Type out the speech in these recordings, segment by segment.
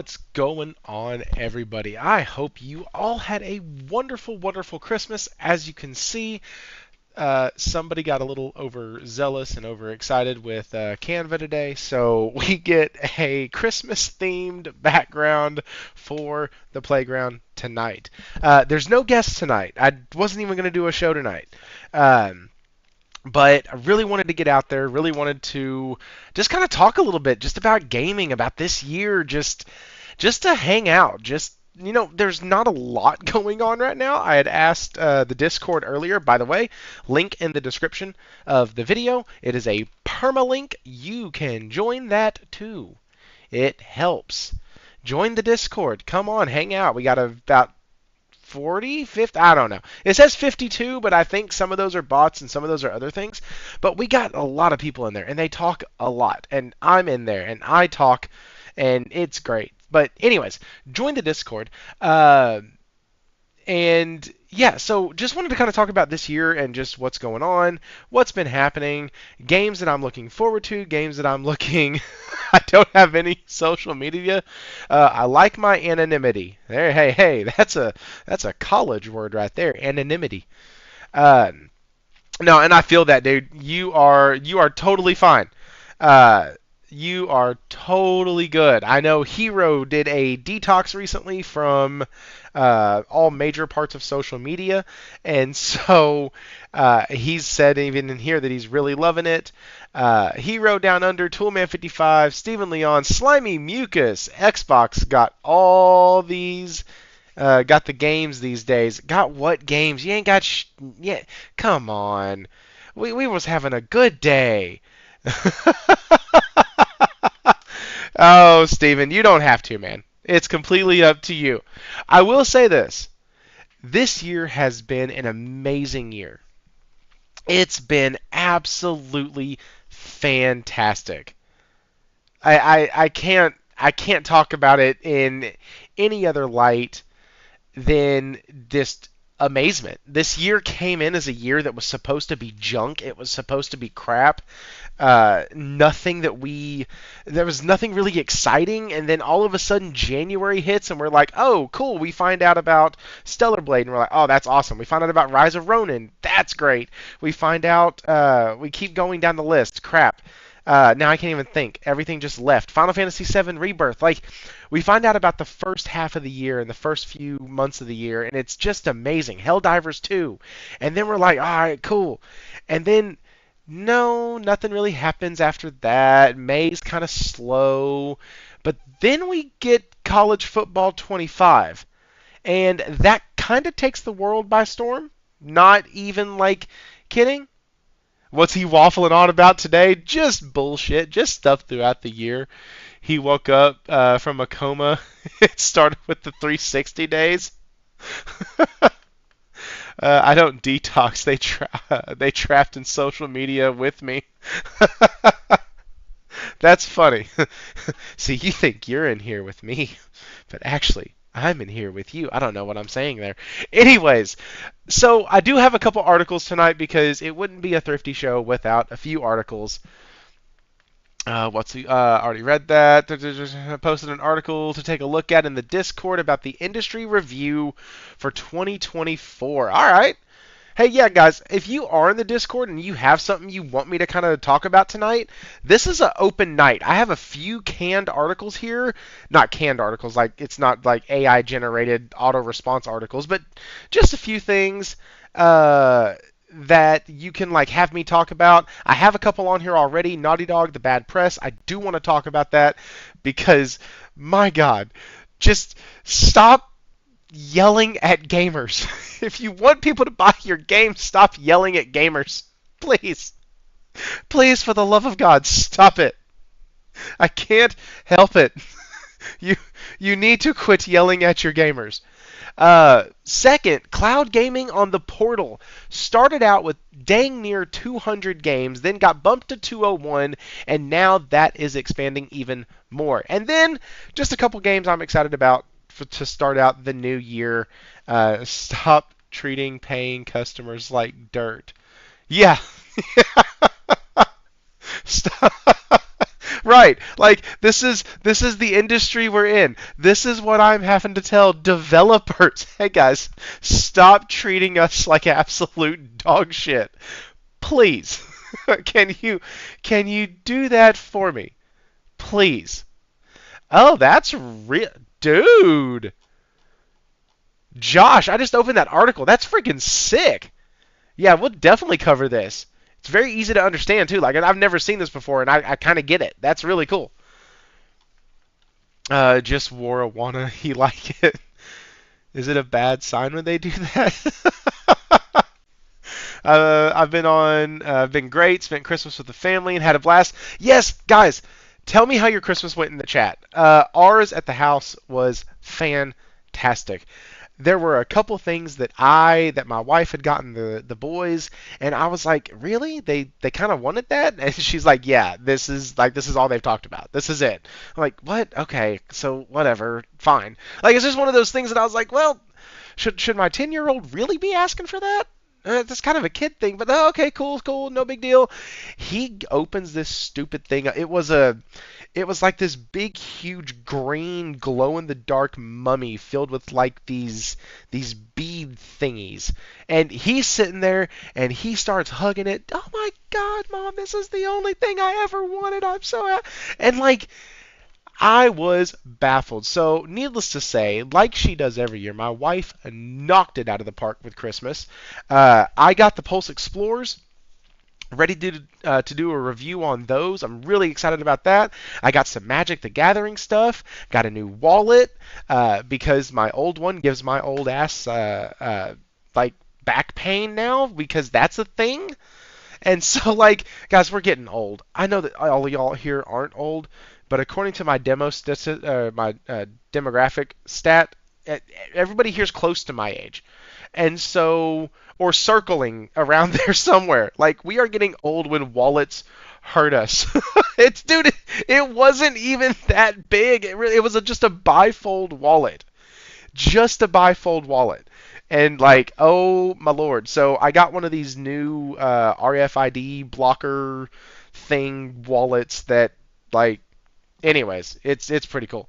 What's going on, everybody? I hope you all had a wonderful, wonderful Christmas. As you can see, somebody got a little overzealous and overexcited with Canva today, so we get a Christmas-themed background for the playground tonight. There's no guests tonight. I wasn't even going to do a show tonight. But I really wanted to get out there, really wanted to just kind of talk a little bit just about gaming, about this year, just to hang out. There's not a lot going on right now. I had asked the Discord earlier, by the way, link in the description of the video. It is a permalink. You can join that too. It helps. Join the Discord. Come on, hang out. We got about 40, 50, I don't know. It says 52, but I think some of those are bots and some of those are other things. But we got a lot of people in there, and they talk a lot. And I'm in there, and I talk, and it's great. But anyways, join the Discord. And yeah, so just wanted to kind of talk about this year and just what's going on, what's been happening, games that I'm looking forward to, games that I'm looking. I don't have any social media. I like my anonymity. There, hey, that's a college word right there, anonymity. Uh, no, and I feel that, dude. You are totally fine. Uh, you are totally good. I know Hero did a detox recently from all major parts of social media, and so he's said even in here that he's really loving it. Hero Down Under, Toolman55, Stephen Leon, Slimy Mucus, Xbox got all these. Got the games these days. Got what games? You ain't got yeah. Come on. We was having a good day. Oh, Steven, you don't have to, man. It's completely up to you. I will say this. This year has been an amazing year. It's been absolutely fantastic. I can't talk about it in any other light than just amazement. This year came in as a year that was supposed to be junk. It was supposed to be crap. Nothing that there was nothing really exciting, and then all of a sudden January hits and we're like, oh, cool, we find out about Stellar Blade and we're like, oh, that's awesome. We find out about Rise of Ronin, that's great. We find out, we keep going down the list, crap. Now I can't even think. Everything just left. Final Fantasy VII Rebirth. Like, we find out about the first half of the year and the first few months of the year, and it's just amazing. Helldivers 2. And then we're like, all right, cool. And then, no, nothing really happens after that. May's kind of slow. But then we get College Football 25. And that kind of takes the world by storm. Not even, like, kidding. What's he waffling on about today? Just bullshit. Just stuff throughout the year. He woke up from a coma. It started with the 360 days. I don't detox. They trapped in social media with me. That's funny. See, you think you're in here with me, but actually, I'm in here with you. I don't know what I'm saying there. Anyways, so I do have a couple articles tonight because it wouldn't be a thrifty show without a few articles. Already read that. Posted an article to take a look at in the Discord about the industry review for 2024. All right. Hey, yeah, guys, if you are in the Discord and you have something you want me to kind of talk about tonight, this is an open night. I have a few canned articles here. Not canned articles, like it's not like AI generated auto response articles, but just a few things that you can like have me talk about. I have a couple on here already. Naughty Dog, The Bad Press. I do want to talk about that because, my God, just stop yelling at gamers. If you want people to buy your game, stop yelling at gamers. Please. Please, for the love of God, stop it. I can't help it. You need to quit yelling at your gamers. Second, cloud gaming on the Portal started out with dang near 200 games, then got bumped to 201, and now that is expanding even more. And then just a couple games I'm excited about to start out the new year. Stop treating paying customers like dirt. Yeah. Stop. right. Like this is the industry we're in. This is what I'm having to tell developers. Hey guys, stop treating us like absolute dog shit. Please. Can you do that for me? Please. Oh, that's real, dude. Josh, I just opened that article. That's freaking sick. Yeah, we'll definitely cover this. It's very easy to understand too. Like I've never seen this before, and I kind of get it. That's really cool. Just wore a wanna he like it. Is it a bad sign when they do that? I've been great. Spent Christmas with the family and had a blast. Yes, guys, tell me how your Christmas went in the chat. Ours at the house was fantastic. There were a couple things that my wife had gotten the boys, and I was like, really? They kind of wanted that? And she's like, yeah, this is all they've talked about. This is it. I'm like, what? Okay, so whatever, fine. Like it's just one of those things that I was like, well, should my 10-year-old really be asking for that? That's kind of a kid thing, but okay, cool, no big deal. He opens this stupid thing. It was like this big, huge green glow in the dark mummy filled with like these bead thingies, and he's sitting there and he starts hugging it. Oh my God, Mom, this is the only thing I ever wanted. I'm so happy. And like I was baffled. So, needless to say, like she does every year, my wife knocked it out of the park with Christmas. I got the Pulse Explorers ready to do a review on those. I'm really excited about that. I got some Magic the Gathering stuff. Got a new wallet because my old one gives my old ass like back pain now because that's a thing. And so, like, guys, we're getting old. I know that all of y'all here aren't old, but according to my demographic stat, everybody here's close to my age, and so or circling around there somewhere. Like we are getting old when wallets hurt us. It wasn't even that big. It was just a bifold wallet, just a bifold wallet. And like, oh my lord! So I got one of these new RFID blocker thing wallets that like anyways, it's pretty cool.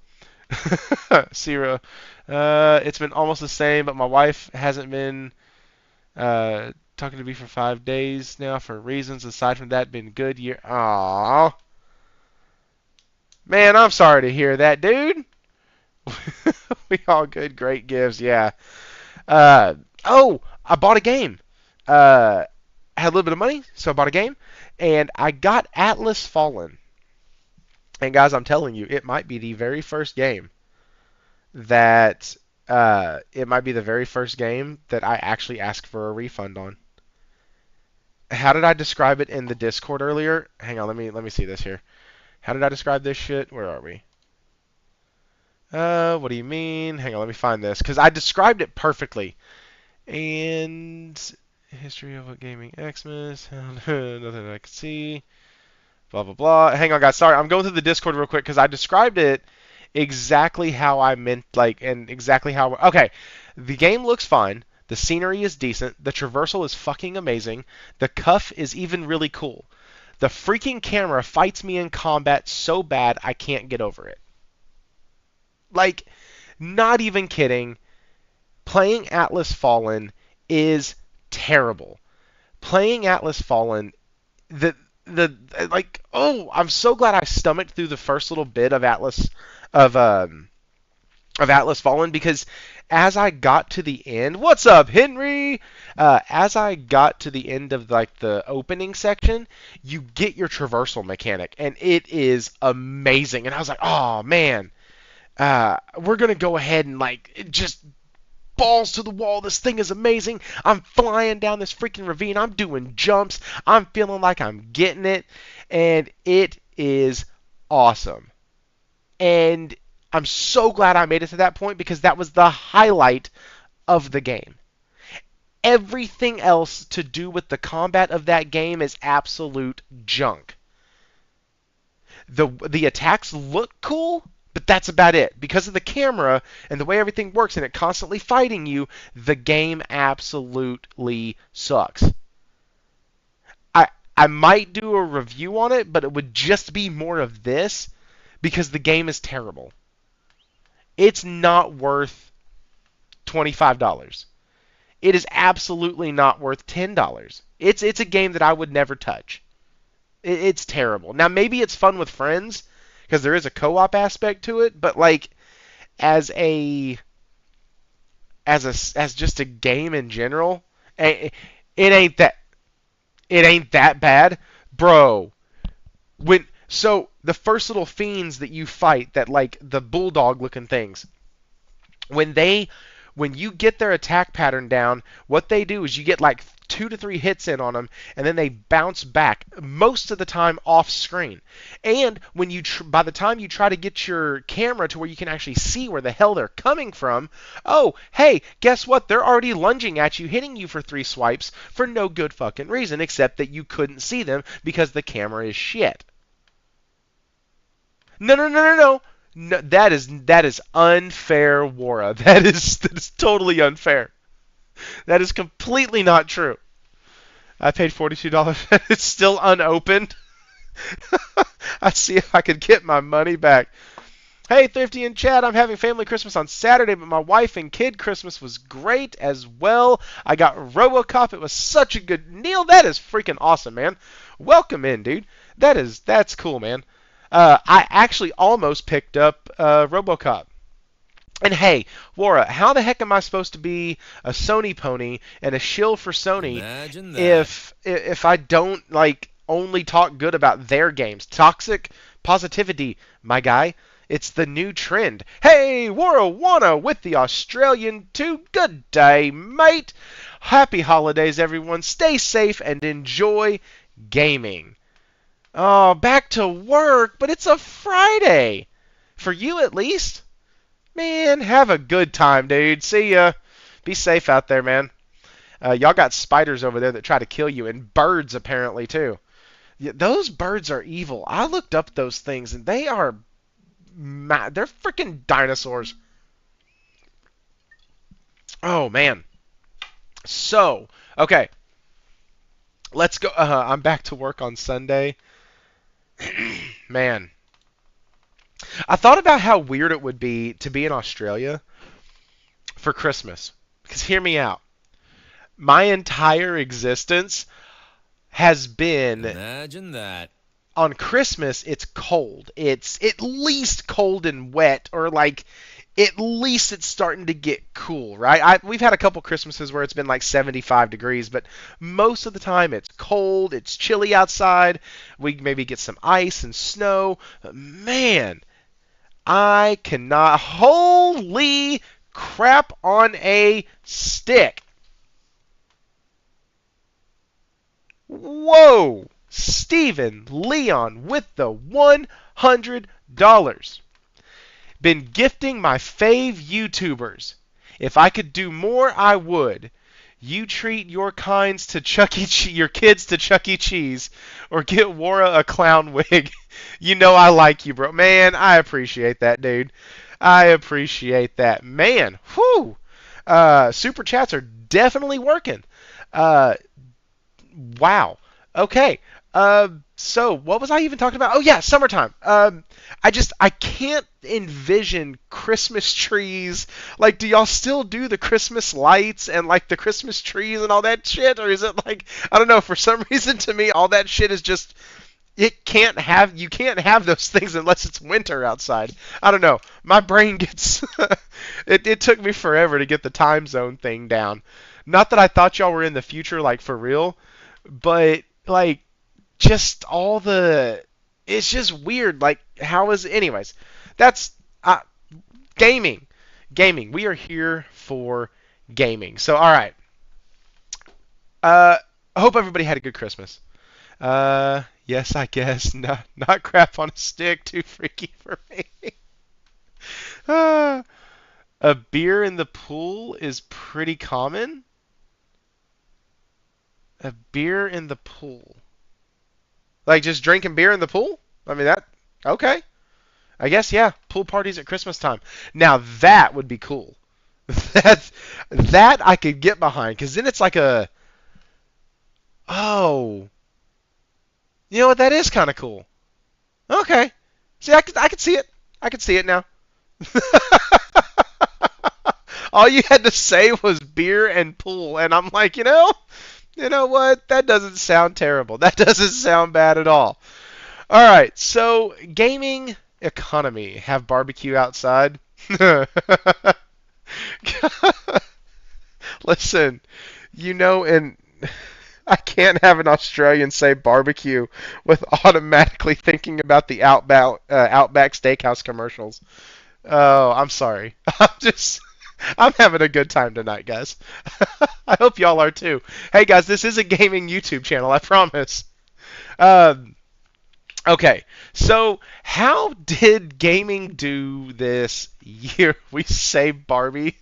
Sierra, it's been almost the same, but my wife hasn't been talking to me for 5 days now for reasons. Aside from that, been good year. Aww, man, I'm sorry to hear that, dude. We all good, great gifts, yeah. Uh, oh, I bought a game. I had a little bit of money, so I bought a game, and I got Atlas Fallen. And guys, I'm telling you, it might be the very first game that I actually ask for a refund on. How did I describe it in the Discord earlier? Hang on, let me see this here. How did I describe this shit? Where are we? What do you mean? Hang on, let me find this because I described it perfectly. And history of what gaming Xmas, nothing I can see. Blah blah blah. Hang on, guys. Sorry, I'm going through the Discord real quick because I described it exactly how I meant, like, and exactly how. Okay, the game looks fine. The scenery is decent. The traversal is fucking amazing. The cuff is even really cool. The freaking camera fights me in combat so bad I can't get over it. Like, not even kidding. Playing Atlas Fallen is terrible. Playing Atlas Fallen, the like, oh, I'm so glad I stomached through the first little bit of Atlas Fallen because as I got to the end, what's up, Henry? As I got to the end of like the opening section, you get your traversal mechanic, and it is amazing. And I was like, oh man, we're gonna go ahead and like just balls to the wall. This thing is amazing. I'm flying down this freaking ravine. I'm doing jumps. I'm feeling like I'm getting it. And it is awesome. And I'm so glad I made it to that point because that was the highlight of the game. Everything else to do with the combat of that game is absolute junk. The attacks look cool, but that's about it. Because of the camera and the way everything works and it constantly fighting you, the game absolutely sucks. I might do a review on it, but it would just be more of this because the game is terrible. It's not worth $25. It is absolutely not worth $10. It's a game that I would never touch. It's terrible. Now maybe it's fun with friends because there is a co-op aspect to it, but like as a as just a game in general, it ain't that bad, bro. The first little fiends that you fight, that like the bulldog looking things, when they when you get their attack pattern down, what they do is you get like 2 to 3 hits in on them, and then they bounce back most of the time off screen. And when by the time you try to get your camera to where you can actually see where the hell they're coming from, oh hey, guess what? They're already lunging at you, hitting you for 3 swipes for no good fucking reason except that you couldn't see them because the camera is shit. No, no, no, no, no. No, that is unfair, Wara. That is totally unfair. That is completely not true. I paid $42. It's still unopened. I see if I could get my money back. Hey, Thrifty and Chad, I'm having family Christmas on Saturday, but my wife and kid Christmas was great as well. I got RoboCop. It was such a good Neil. That is freaking awesome, man. Welcome in, dude. That's cool, man. I actually almost picked up RoboCop. And hey, Wara, how the heck am I supposed to be a Sony pony and a shill for Sony if I don't like only talk good about their games? Toxic positivity, my guy. It's the new trend. Hey, Wara with the Australian 2. Good day, mate. Happy holidays, everyone. Stay safe and enjoy gaming. Oh, back to work, but it's a Friday. For you, at least. Man, have a good time, dude. See ya. Be safe out there, man. Y'all got spiders over there that try to kill you, and birds apparently too. Yeah, those birds are evil. I looked up those things, and they're freaking dinosaurs. Oh man. So, okay, let's go. I'm back to work on Sunday. Man. I thought about how weird it would be to be in Australia for Christmas. Because hear me out. My entire existence has been... Imagine that. On Christmas, it's cold. It's at least cold and wet, or like at least it's starting to get cool, right? We've had a couple Christmases where it's been like 75 degrees, but most of the time it's cold, it's chilly outside. We maybe get some ice and snow. But man, I cannot. Holy crap on a stick. Whoa! Steven Leon with the $100. Been gifting my fave YouTubers. If I could do more, I would. You treat your kids to Chuck E. Cheese, or get Wara a clown wig. You know I like you, bro. Man, I appreciate that, dude. I appreciate that. Man, whew. Super chats are definitely working. Wow. Okay. So what was I even talking about? Oh yeah, summertime. I can't envision Christmas trees. Like, do y'all still do the Christmas lights and like the Christmas trees and all that shit, or is it like, I don't know, for some reason to me all that shit is just, you can't have those things unless it's winter outside. I don't know. My brain gets it took me forever to get the time zone thing down. Not that I thought y'all were in the future, like for real, but like just all the, it's just weird. Like, how is, anyways, that's gaming. We are here for gaming. So, all right. I hope everybody had a good Christmas. Yes, I guess. Not crap on a stick. Too freaky for me. A beer in the pool is pretty common. A beer in the pool. Like just drinking beer in the pool? I mean, okay. I guess, yeah. Pool parties at Christmas time. Now that would be cool. That I could get behind, because then it's like oh, You know what? That is kind of cool. Okay. See, I could see it. I could see it now. All you had to say was beer and pool, and I'm like, you know what? That doesn't sound terrible. That doesn't sound bad at all. All right, so gaming economy. Have barbecue outside. Listen, and I can't have an Australian say barbecue with automatically thinking about the Outback Steakhouse commercials. Oh, I'm sorry. I'm having a good time tonight, guys. I hope y'all are too. Hey, guys, this is a gaming YouTube channel, I promise. Um, okay, so how did gaming do this year? We say Barbie.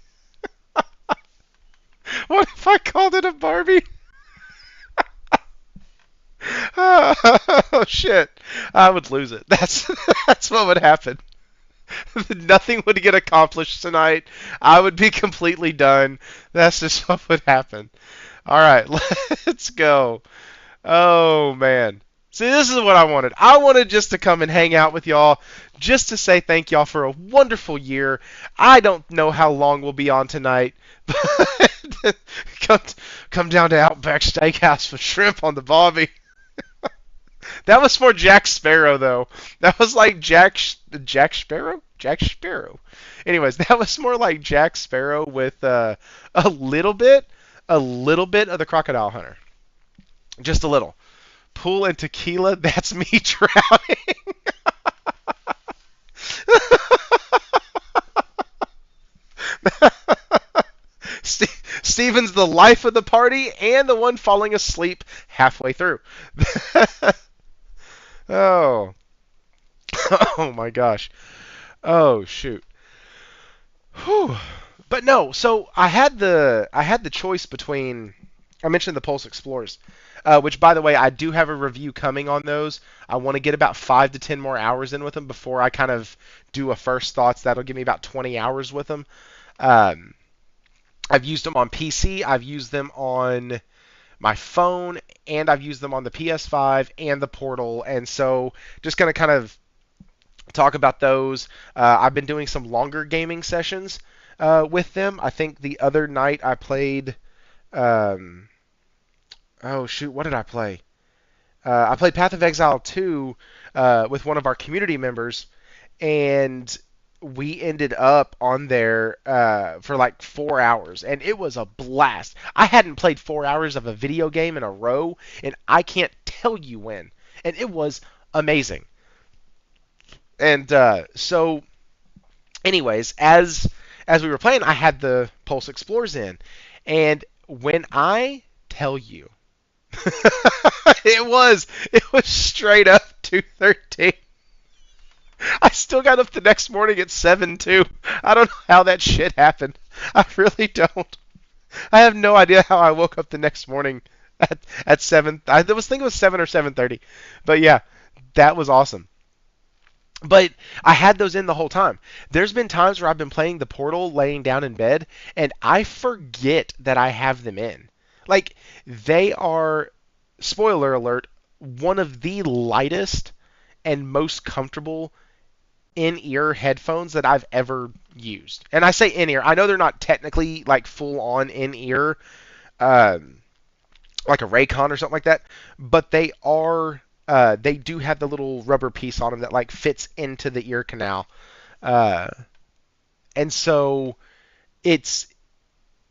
What if I called it a Barbie? Oh shit! I would lose it. That's what would happen. Nothing would get accomplished tonight. I would be completely done. That's just what would happen. All right, let's go. Oh man. See, this is what I wanted. I wanted just to come and hang out with y'all, just to say thank y'all for a wonderful year. I don't know how long we'll be on tonight, but come come down to Outback Steakhouse for shrimp on the barbie. That was for Jack Sparrow, though. That was like Jack Sparrow? Jack Sparrow. Anyways, that was more like Jack Sparrow with a little bit, a little bit of the Crocodile Hunter. Just a little. Pool and tequila, that's me drowning. Steven's the life of the party and the one falling asleep halfway through. Oh. Oh my gosh. Oh shoot. Whew. But no, so I had the choice between I mentioned the Pulse Explorers, which by the way I do have a review coming on those. I want to get about 5 to 10 more hours in with them before I kind of do a first thoughts. That'll give me about 20 hours with them. Um, I've used them on PC. I've used them on my phone, and I've used them on the PS5 and the Portal. And so just gonna kind of talk about those. I've been doing some longer gaming sessions with them. I think the other night I played. Um, oh shoot, what did I play? I played Path of Exile 2 with one of our community members, and we ended up on there for like 4 hours, and it was a blast. I hadn't played 4 hours of a video game in a row, and I can't tell you when, and it was amazing. And anyways, as we were playing, I had the Pulse Explorers in, and when I tell you, it was straight up 213. I still got up the next morning at 7 too. I don't know how that shit happened. I really don't. I have no idea how I woke up the next morning at 7. I was thinking it was 7 or 7:30. But yeah, that was awesome. But I had those in the whole time. There's been times where I've been playing the Portal laying down in bed, and I forget that I have them in. Like, they are, spoiler alert, one of the lightest and most comfortable in-ear headphones that I've ever used. And I say in-ear. I know they're not technically like full-on in-ear, um, like a Raycon or something like that, but they are. They do have the little rubber piece on them that like fits into the ear canal, uh, and so it's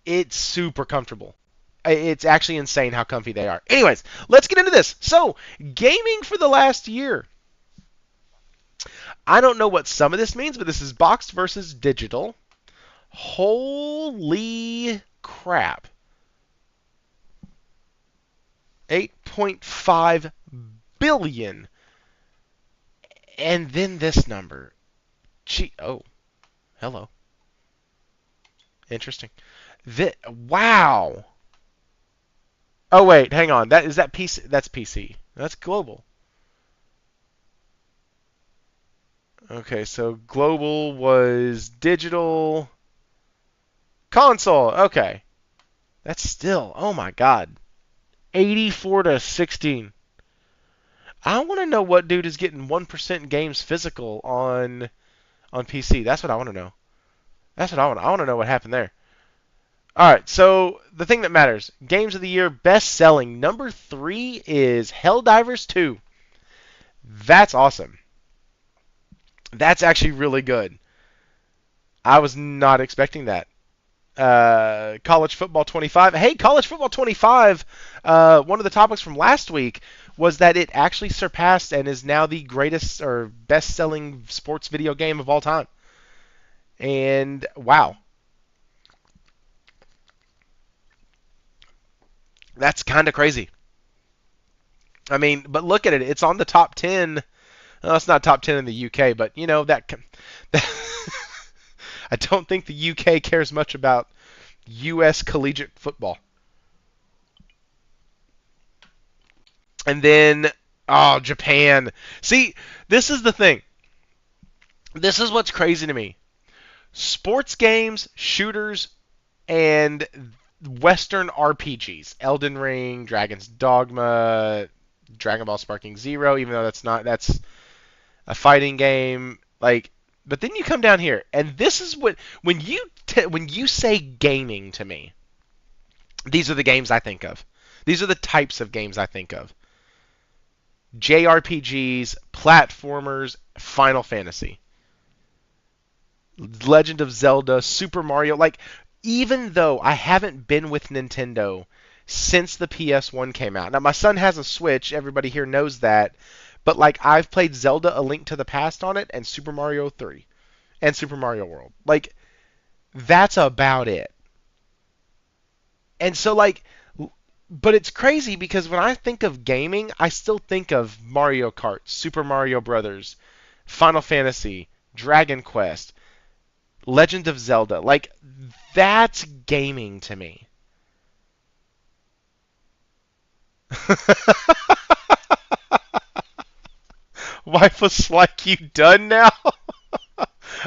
it's super comfortable. It's actually insane how comfy they are. Anyways, let's get into this. So, gaming for the last year. I don't know what some of this means, but this is boxed versus digital. Holy crap. 8.5 billion. And then this number. Gee, oh, hello. Interesting. Wow. Oh wait, hang on. That PC? That's PC. That's global. Okay, so global was digital console. Okay. That's still. Oh my god. 84 to 16. I want to know what dude is getting 1% games physical on PC. That's what I want to know. That's what I want. I want to know what happened there. All right, so the thing that matters, games of the year, best selling. Number 3 is Helldivers 2. That's awesome. That's actually really good. I was not expecting that. College Football 25. Hey, College Football 25, one of the topics from last week was that it actually surpassed and is now the greatest or best selling sports video game of all time. And wow, that's kind of crazy. I mean, but look at it. It's on the top 10. Well, it's not top 10 in the UK, but you know that I don't think the UK cares much about US collegiate football. And then oh, Japan. See, this is the thing. This is what's crazy to me. Sports games, shooters, and Western RPGs. Elden Ring, Dragon's Dogma, Dragon Ball Sparking Zero, even though that's a fighting game. Like, but then you come down here, and this is what when you say gaming to me, these are the games I think of. These are the types of games I think of. JRPGs, platformers, Final Fantasy, Legend of Zelda, Super Mario. Like, even though I haven't been with Nintendo since the PS1 came out. Now, my son has a Switch. Everybody here knows that. But, like, I've played Zelda A Link to the Past on it and Super Mario 3 and Super Mario World. Like, that's about it. And so, like, but it's crazy because when I think of gaming, I still think of Mario Kart, Super Mario Brothers, Final Fantasy, Dragon Quest, Legend of Zelda. Like, that's gaming to me. Wife was like, you done now?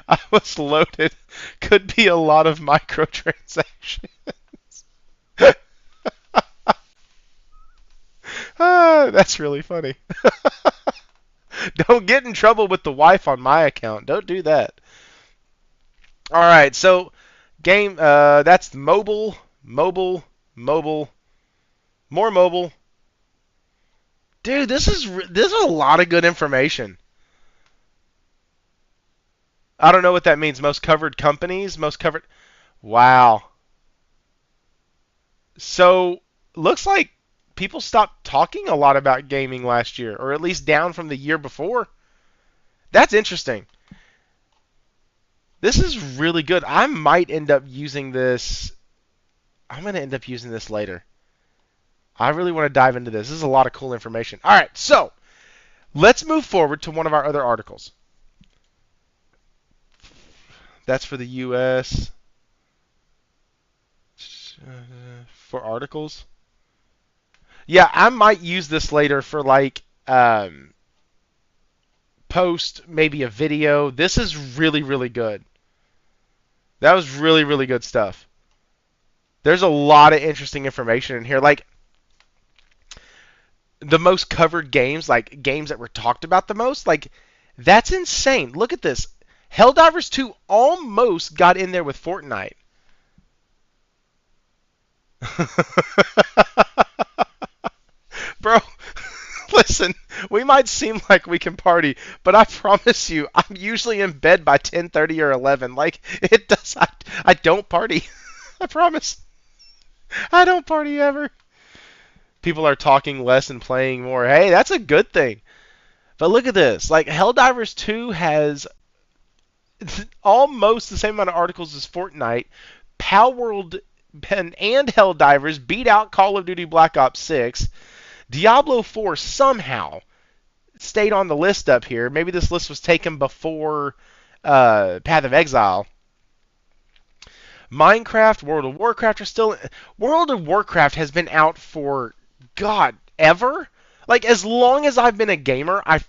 I was loaded. Could be a lot of microtransactions. That's really funny. Don't get in trouble with the wife on my account. Don't do that. All right, so game. That's mobile, more mobile. Dude, this is a lot of good information. I don't know what that means. Most covered companies, most covered. Wow. So looks like people stopped talking a lot about gaming last year, or at least down from the year before. That's interesting. This is really good. I might end up using this. I'm going to end up using this later. I really want to dive into this. This is a lot of cool information. All right, so let's move forward to one of our other articles. That's for the U.S. For articles. Yeah, I might use this later for like post maybe a video. This is really, really good. That was really, really good stuff. There's a lot of interesting information in here. Like the most covered games, like games that were talked about the most, like that's insane. Look at this. Helldivers 2 almost got in there with Fortnite. Bro, listen, we might seem like we can party, but I promise you, I'm usually in bed by 10:30 or 11. Like, it does, I don't party. I promise. I don't party ever. People are talking less and playing more. Hey, that's a good thing. But look at this. Like, Helldivers 2 has almost the same amount of articles as Fortnite. Palworld and Helldivers beat out Call of Duty Black Ops 6. Diablo 4 somehow stayed on the list up here. Maybe this list was taken before Path of Exile. Minecraft, World of Warcraft are still. World of Warcraft has been out for God ever. Like as long as I've been a gamer, I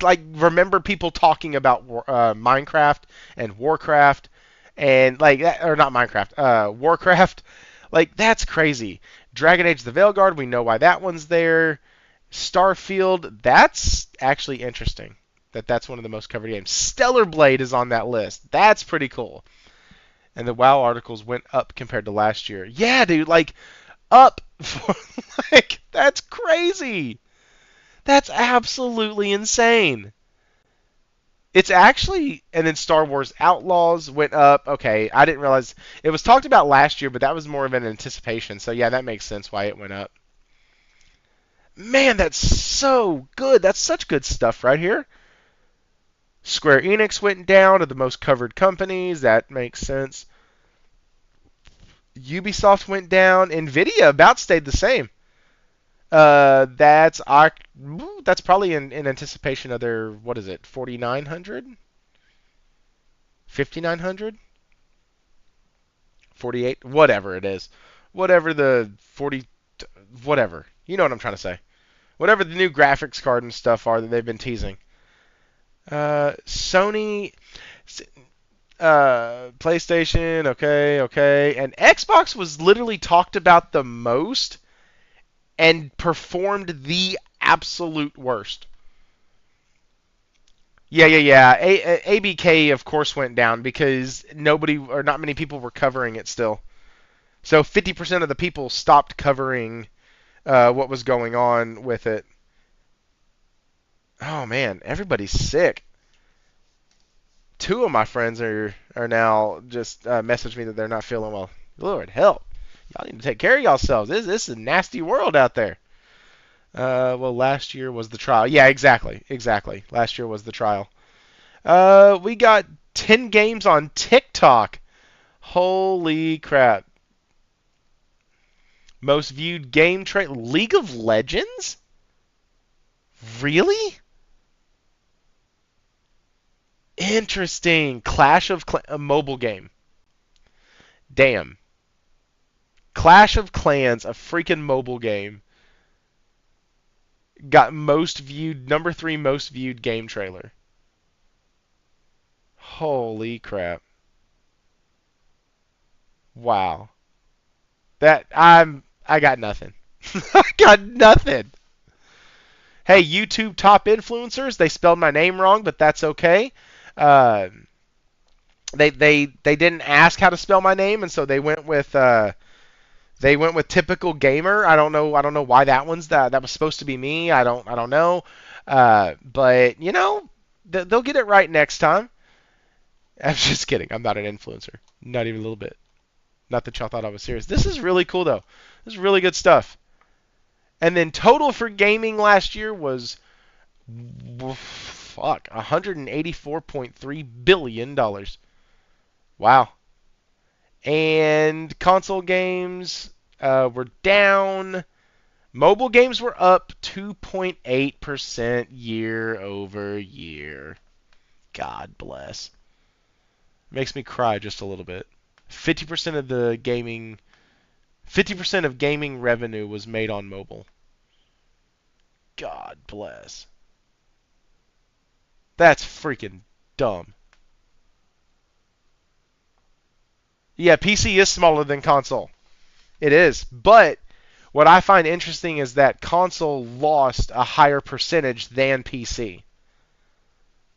like remember people talking about Minecraft and Warcraft and like or not Minecraft, Warcraft. Like that's crazy. Dragon Age: The Veilguard, we know why that one's there. Starfield, that's actually interesting. That's one of the most covered games. Stellar Blade is on that list. That's pretty cool. And the WoW articles went up compared to last year. Yeah, dude, like up for like that's crazy. That's absolutely insane. It's actually, and then Star Wars Outlaws went up. Okay, I didn't realize it was talked about last year, but that was more of an anticipation. So yeah, that makes sense why it went up. Man, that's so good. That's such good stuff right here. Square Enix went down to the most covered companies. That makes sense. Ubisoft went down. Nvidia about stayed the same. That's probably in anticipation of their, what is it, 4900, 5900, 48, whatever it is, whatever the 40, whatever. You know what I'm trying to say. Whatever the new graphics card and stuff are that they've been teasing. Sony, PlayStation, okay, and Xbox was literally talked about the most and performed the absolute worst. Yeah. ABK of course went down because nobody or not many people were covering it still. So 50% of the people stopped covering what was going on with it. Oh man, everybody's sick. Two of my friends are now just messaged me that they're not feeling well. Lord help! Y'all need to take care of yourselves. This is a nasty world out there. Well, last year was the trial. Yeah, exactly. Last year was the trial. We got 10 games on TikTok. Holy crap! Most viewed game trade League of Legends? Really? Interesting. A mobile game. Damn. Clash of Clans, a freaking mobile game, got most viewed, number 3 most viewed game trailer. Holy crap. Wow. I got nothing. I got nothing. Hey, YouTube top influencers, they spelled my name wrong, but that's okay. Uh, they didn't ask how to spell my name, and so they went with typical gamer. I don't know why that was supposed to be me. I don't know. But you know, they'll get it right next time. I'm just kidding. I'm not an influencer. Not even a little bit. Not that y'all thought I was serious. This is really cool though. This is really good stuff. And then total for gaming last year was fuck, $184.3 billion. Wow. And console games were down. Mobile games were up 2.8% year over year. God bless. Makes me cry just a little bit. 50% of the gaming 50% of gaming revenue was made on mobile. God bless. That's freaking dumb. Yeah, PC is smaller than console. It is. But what I find interesting is that console lost a higher percentage than PC.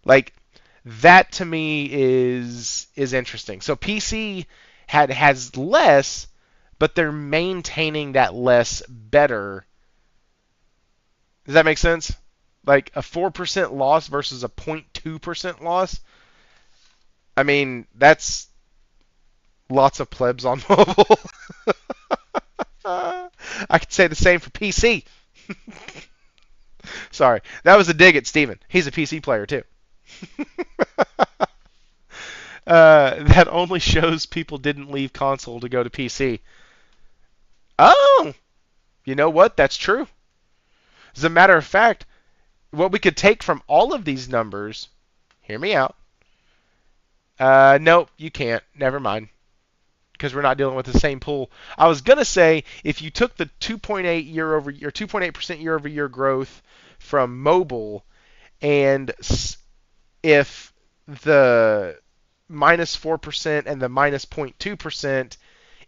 Like that to me is interesting. So PC has less, but they're maintaining that less better. Does that make sense? Like a 4% loss versus a 0.2% loss. I mean, that's lots of plebs on mobile. I could say the same for PC. Sorry, that was a dig at Steven. He's a PC player too. That only shows people didn't leave console to go to PC. Oh, you know what? That's true. As a matter of fact, what we could take from all of these numbers, hear me out. Nope, you can't. Never mind. Because we're not dealing with the same pool. I was gonna say if you took the 2.8 year over year, 2.8% year over year growth from mobile, and if the minus 4% and the minus 0.2%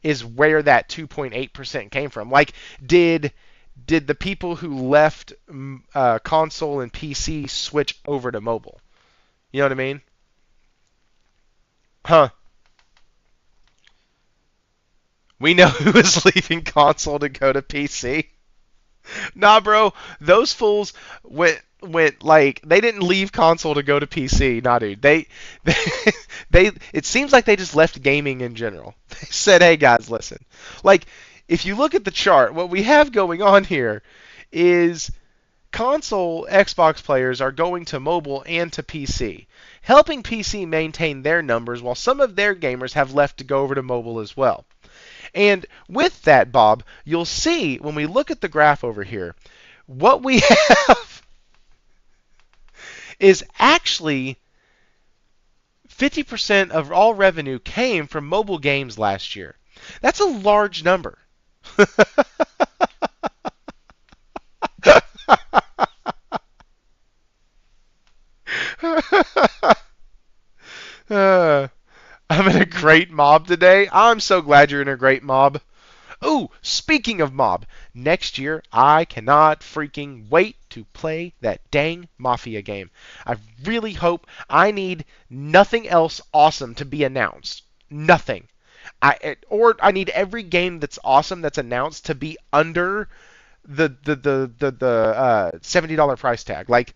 is where that 2.8% came from. Like, did did the people who left console and PC switch over to mobile? You know what I mean? Huh. We know who is leaving console to go to PC. Nah, bro, those fools went like they didn't leave console to go to PC. Nah, dude, they they it seems like they just left gaming in general. They said, "Hey guys, listen." Like if you look at the chart, what we have going on here is console Xbox players are going to mobile and to PC, helping PC maintain their numbers while some of their gamers have left to go over to mobile as well. And with that, Bob, you'll see when we look at the graph over here, what we have is actually 50% of all revenue came from mobile games last year. That's a large number. Uh, I'm in a great mob today. I'm so glad you're in a great mob. Oh, speaking of mob, next year I cannot freaking wait to play that dang Mafia game. I really hope I need nothing else awesome to be announced. Nothing. Or I need every game that's awesome that's announced to be under the $70 price tag. Like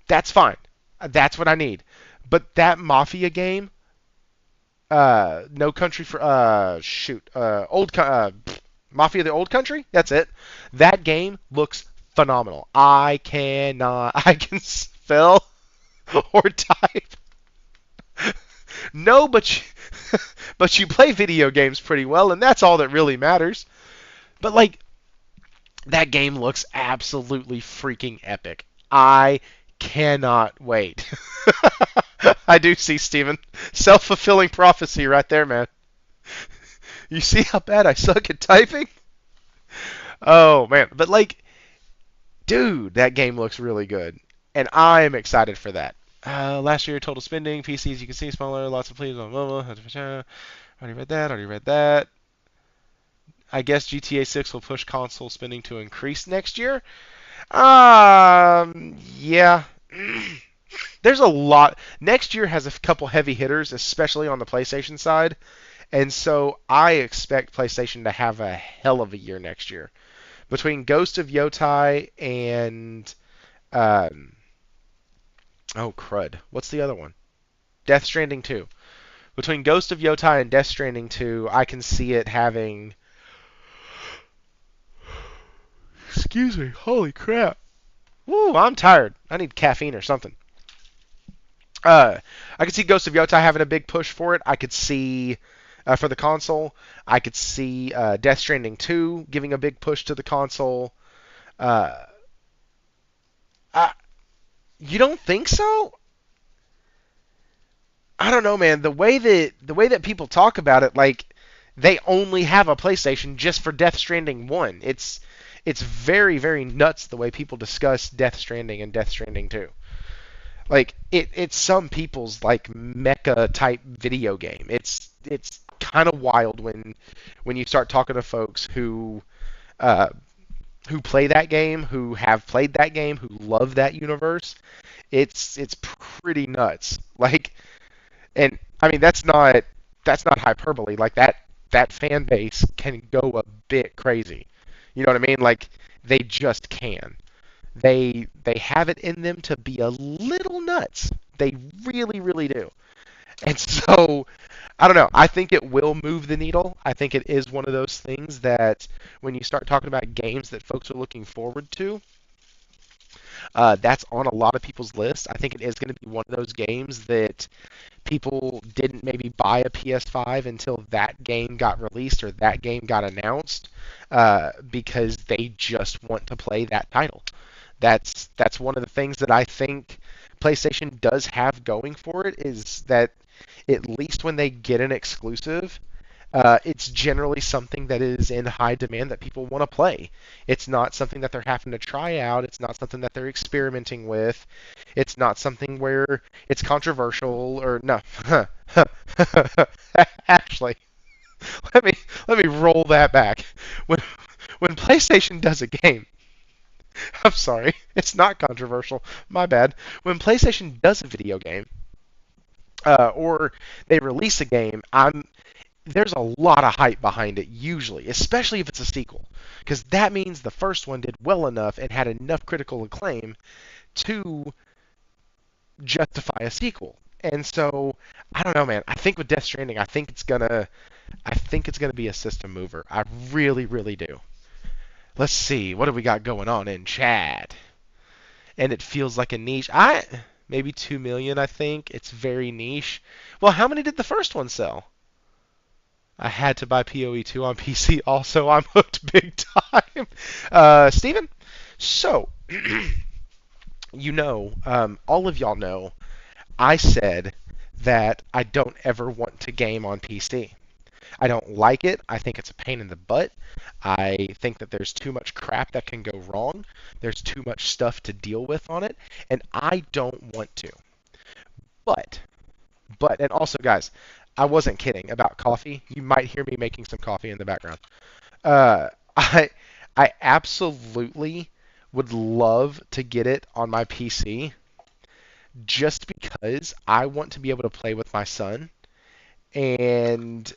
that's fine. That's what I need. But that Mafia game, No Country for shoot, Mafia the Old Country. That's it. That game looks phenomenal. I can spell or type. No, but but you play video games pretty well, and that's all that really matters. But like that game looks absolutely freaking epic. I cannot wait. I do see, Steven. Self-fulfilling prophecy right there, man. You see how bad I suck at typing? Oh, man. But, like, dude, that game looks really good. And I'm excited for that. Last year, total spending, PCs, you can see, smaller, lots of pleas, blah, blah, blah. Already read that. I guess GTA 6 will push console spending to increase next year. Yeah. There's a lot. Next year has a couple heavy hitters, especially on the PlayStation side. And so I expect PlayStation to have a hell of a year next year. Between Ghost of Yotai and oh crud, what's the other one? Death Stranding 2. Between Ghost of Yotai and Death Stranding 2, I can see it having. Excuse me, holy crap. Woo, I'm tired. I need caffeine or something. I could see Ghost of Yotai having a big push for it. I could see for the console. I could see Death Stranding 2 giving a big push to the console. Uh, I, you don't think so? I don't know, man. The way that people talk about it, like they only have a PlayStation just for Death Stranding 1. It's very very nuts the way people discuss Death Stranding and Death Stranding 2. Like it's some people's like mecha type video game. It's kind of wild when you start talking to folks uh, who play that game, who have played that game, who love that universe. It's pretty nuts. Like, and I mean that's not hyperbole. Like that fan base can go a bit crazy. You know what I mean? Like they just can. They have it in them to be a little nuts. They really really do. And so I don't know. I think it will move the needle. I think it is one of those things that when you start talking about games that folks are looking forward to, that's on a lot of people's list. I think it is going to be one of those games that people didn't maybe buy a PS5 until that game got released or that game got announced because they just want to play that title. That's one of the things that I think PlayStation does have going for it is that at least when they get an exclusive, it's generally something that is in high demand that people want to play. It's not something that they're having to try out. It's not something that they're experimenting with. It's not something where it's controversial or no. Actually, let me roll that back. When when PlayStation does a game, I'm sorry. It's not controversial. My bad. When PlayStation does a video game, or they release a game, there's a lot of hype behind it usually, especially if it's a sequel, because that means the first one did well enough and had enough critical acclaim to justify a sequel. And so, I don't know, man. I think with Death Stranding, I think it's gonna be a system mover. I really, really do. Let's see, what do we got going on in chat? And it feels like a niche. Maybe 2 million. I think it's very niche. Well, how many did the first one sell? I had to buy PoE 2 on PC. Also, I'm hooked big time. Steven? So, all of y'all know, I said that I don't ever want to game on PC. I don't like it. I think it's a pain in the butt. I think that there's too much crap that can go wrong. There's too much stuff to deal with on it, and I don't want to. But, and also, guys, I wasn't kidding about coffee. You might hear me making some coffee in the background. Uh, I, I absolutely would love to get it on my PC just because I want to be able to play with my son. And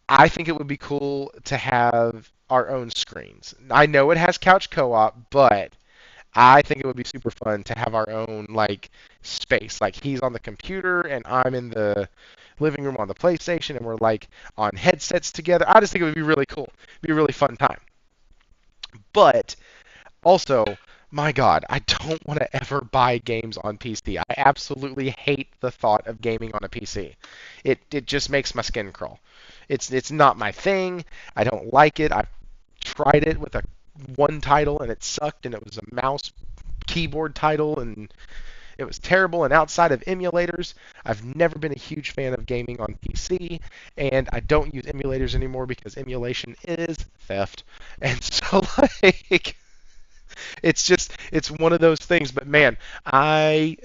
I think it would be cool to have our own screens. I know it has couch co-op, but I think it would be super fun to have our own like space. Like he's on the computer and I'm in the living room on the PlayStation and we're like on headsets together. I just think it would be really cool. It'd be a really fun time. But also, my God, I don't want to ever buy games on PC. I absolutely hate the thought of gaming on a PC. It just makes my skin crawl. It's not my thing. I don't like it. I tried it with a one title and it sucked and it was a mouse keyboard title and it was terrible. And outside of emulators, I've never been a huge fan of gaming on PC, and I don't use emulators anymore because emulation is theft. And so like it's one of those things. But man, I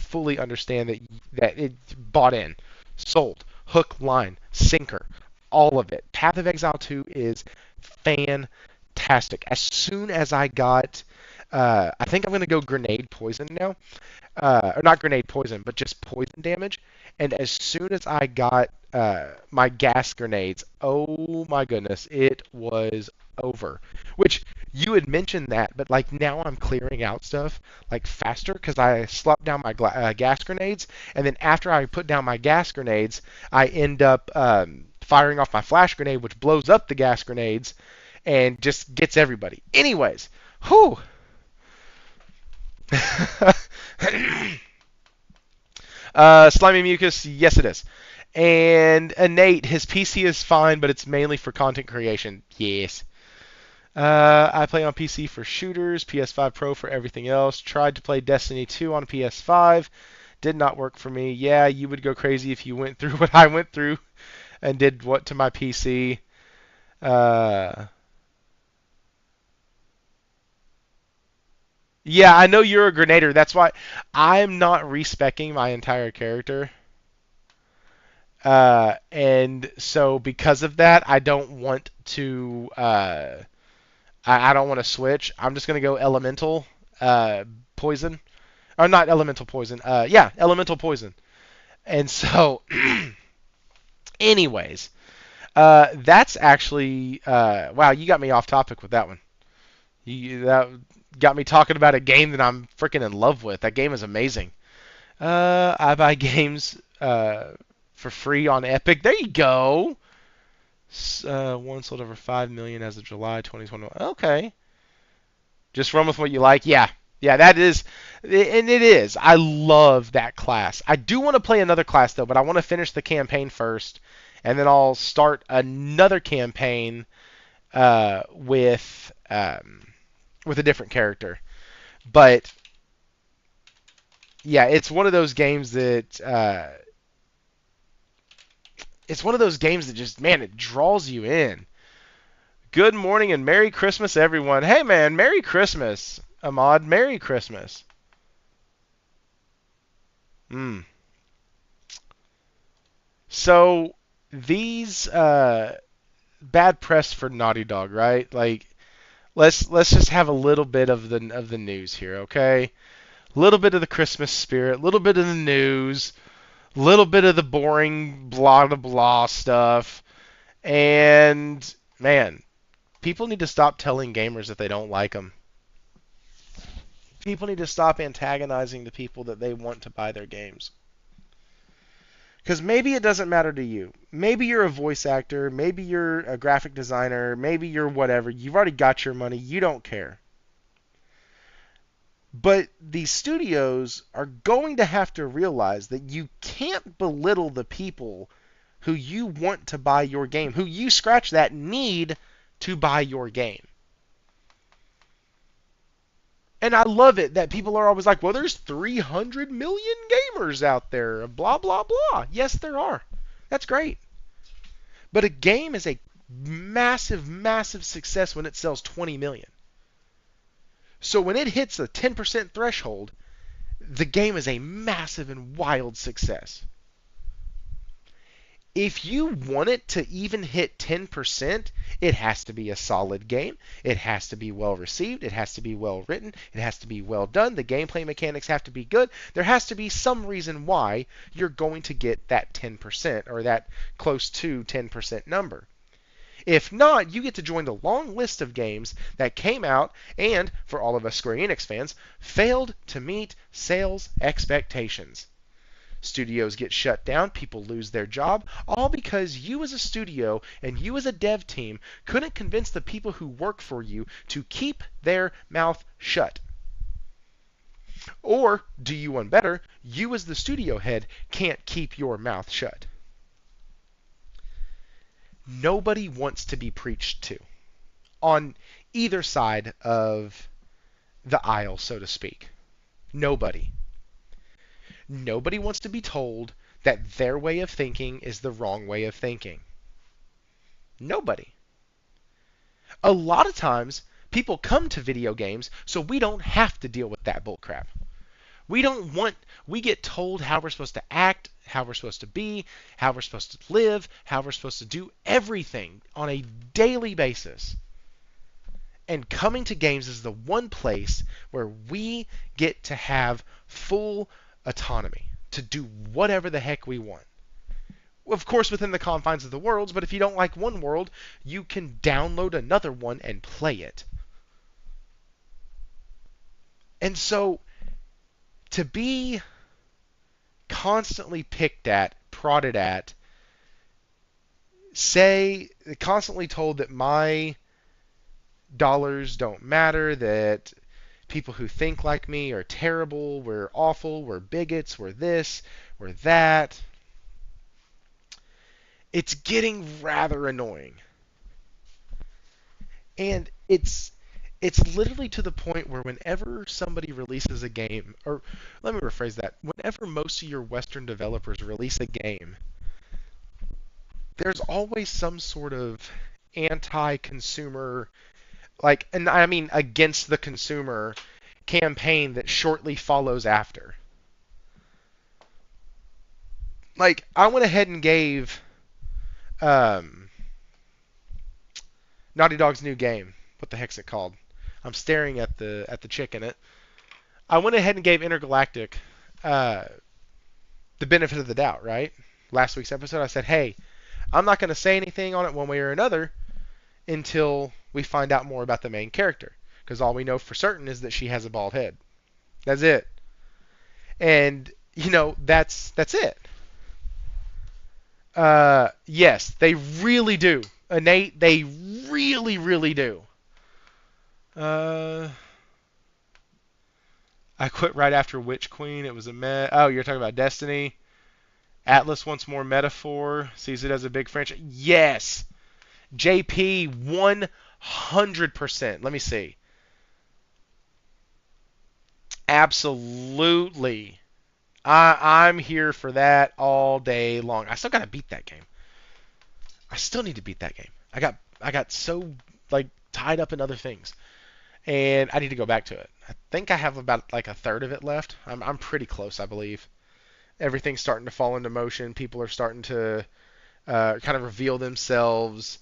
fully understand that it bought in, sold, hook, line, sinker, all of it. Path of Exile 2 is fantastic. As soon as I got, I think I'm gonna go grenade poison now, or not grenade poison, but just poison damage. And as soon as I got my gas grenades, oh my goodness, it was over. Which you had mentioned that, but like now I'm clearing out stuff like faster because I slopped down my gas grenades, and then after I put down my gas grenades, I end up firing off my flash grenade, which blows up the gas grenades and just gets everybody. Anyways, whew. Slimy Mucus, yes it is. And Nate, his PC is fine, but it's mainly for content creation. Yes. I play on PC for shooters, PS5 Pro for everything else. Tried to play Destiny 2 on PS5. Did not work for me. Yeah, you would go crazy if you went through what I went through and did what to my PC. Uh, yeah, I know you're a grenader. That's why I'm not respecking my entire character. And so because of that, I don't want to. I don't want to switch. I'm just gonna go elemental poison, or not elemental poison. Yeah, elemental poison. And so, anyways, that's actually wow. You got me off topic with that one. That got me talking about a game that I'm freaking in love with. That game is amazing. I buy games for free on Epic. There you go. One sold over 5 million as of July 2021. Okay. Just run with what you like. Yeah. Yeah, that is. And it is. I love that class. I do want to play another class, though, but I want to finish the campaign first. And then I'll start another campaign with a different character. But yeah, it's one of those games that it's one of those games that just, man, it draws you in. Good morning and Merry Christmas, everyone. Hey, man, Merry Christmas, Ahmad. Merry Christmas. Mm. So these bad press for Naughty Dog, right? Like let's just have a little bit of the news here, okay? A little bit of the Christmas spirit, a little bit of the news, a little bit of the boring blah blah blah stuff, and man, people need to stop telling gamers that they don't like them. People need to stop antagonizing the people that they want to buy their games. Because maybe it doesn't matter to you. Maybe you're a voice actor, maybe you're a graphic designer, maybe you're whatever. You've already got your money, you don't care. But these studios are going to have to realize that you can't belittle the people who you want to buy your game, who you scratch that need to buy your game. And I love it that people are always like, well, there's 300 million gamers out there, blah, blah, blah. Yes, there are. That's great. But a game is a massive, massive success when it sells 20 million. So when it hits a 10% threshold, the game is a massive and wild success. If you want it to even hit 10%, it has to be a solid game. It has to be well received. It has to be well written. It has to be well done. The gameplay mechanics have to be good. There has to be some reason why you're going to get that 10% or that close to 10% number. If not, you get to join the long list of games that came out and, for all of us Square Enix fans, failed to meet sales expectations. Studios get shut down, people lose their job, all because you as a studio and you as a dev team couldn't convince the people who work for you to keep their mouth shut. Or, do you one better, you as the studio head can't keep your mouth shut. Nobody wants to be preached to on either side of the aisle, so to speak. Nobody. Nobody wants to be told that their way of thinking is the wrong way of thinking. Nobody. A lot of times, people come to video games so we don't have to deal with that bullcrap. We get told how we're supposed to act, how we're supposed to be, how we're supposed to live, how we're supposed to do everything on a daily basis. And coming to games is the one place where we get to have full autonomy to do whatever the heck we want. Of course, within the confines of the worlds, but if you don't like one world, you can download another one and play it. And so, to be constantly picked at, prodded at, constantly told that my dollars don't matter, that people who think like me are terrible, we're awful, we're bigots, we're this, we're that. It's getting rather annoying. And it's literally to the point where whenever somebody releases a game, or let me rephrase that, whenever most of your Western developers release a game, there's always some sort of anti-consumer, and I mean against the consumer campaign that shortly follows after. Like, I went ahead and gave Naughty Dog's new game. What the heck's it called? I'm staring at the chick in it. I went ahead and gave Intergalactic the benefit of the doubt, right? Last week's episode, I said, hey, I'm not going to say anything on it one way or another until we find out more about the main character. Because all we know for certain is that she has a bald head. That's it. And, that's it. Yes, they really do. Innate, they really, really do. I quit right after Witch Queen. It was a mess. Oh, you're talking about Destiny. Atlas wants more metaphor. Sees it as a big franchise. Yes. JP, 100%. Let me see. Absolutely. I'm here for that all day long. I still got to beat that game. I still need to beat that game. I got so tied up in other things, and I need to go back to it. I think I have about a third of it left. I'm pretty close, I believe. Everything's starting to fall into motion. People are starting to kind of reveal themselves.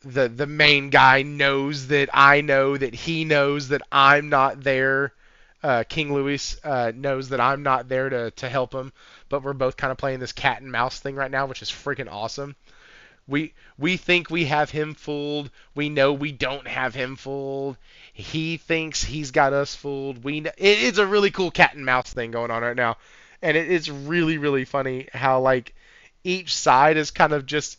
the main guy knows that I know that he knows that I'm not there. King Louis knows that I'm not there to help him, but we're both kind of playing this cat and mouse thing right now, which is freaking awesome. We think we have him fooled. We know we don't have him fooled. He thinks he's got us fooled. It's a really cool cat and mouse thing going on right now, and it's really really funny how like each side is kind of just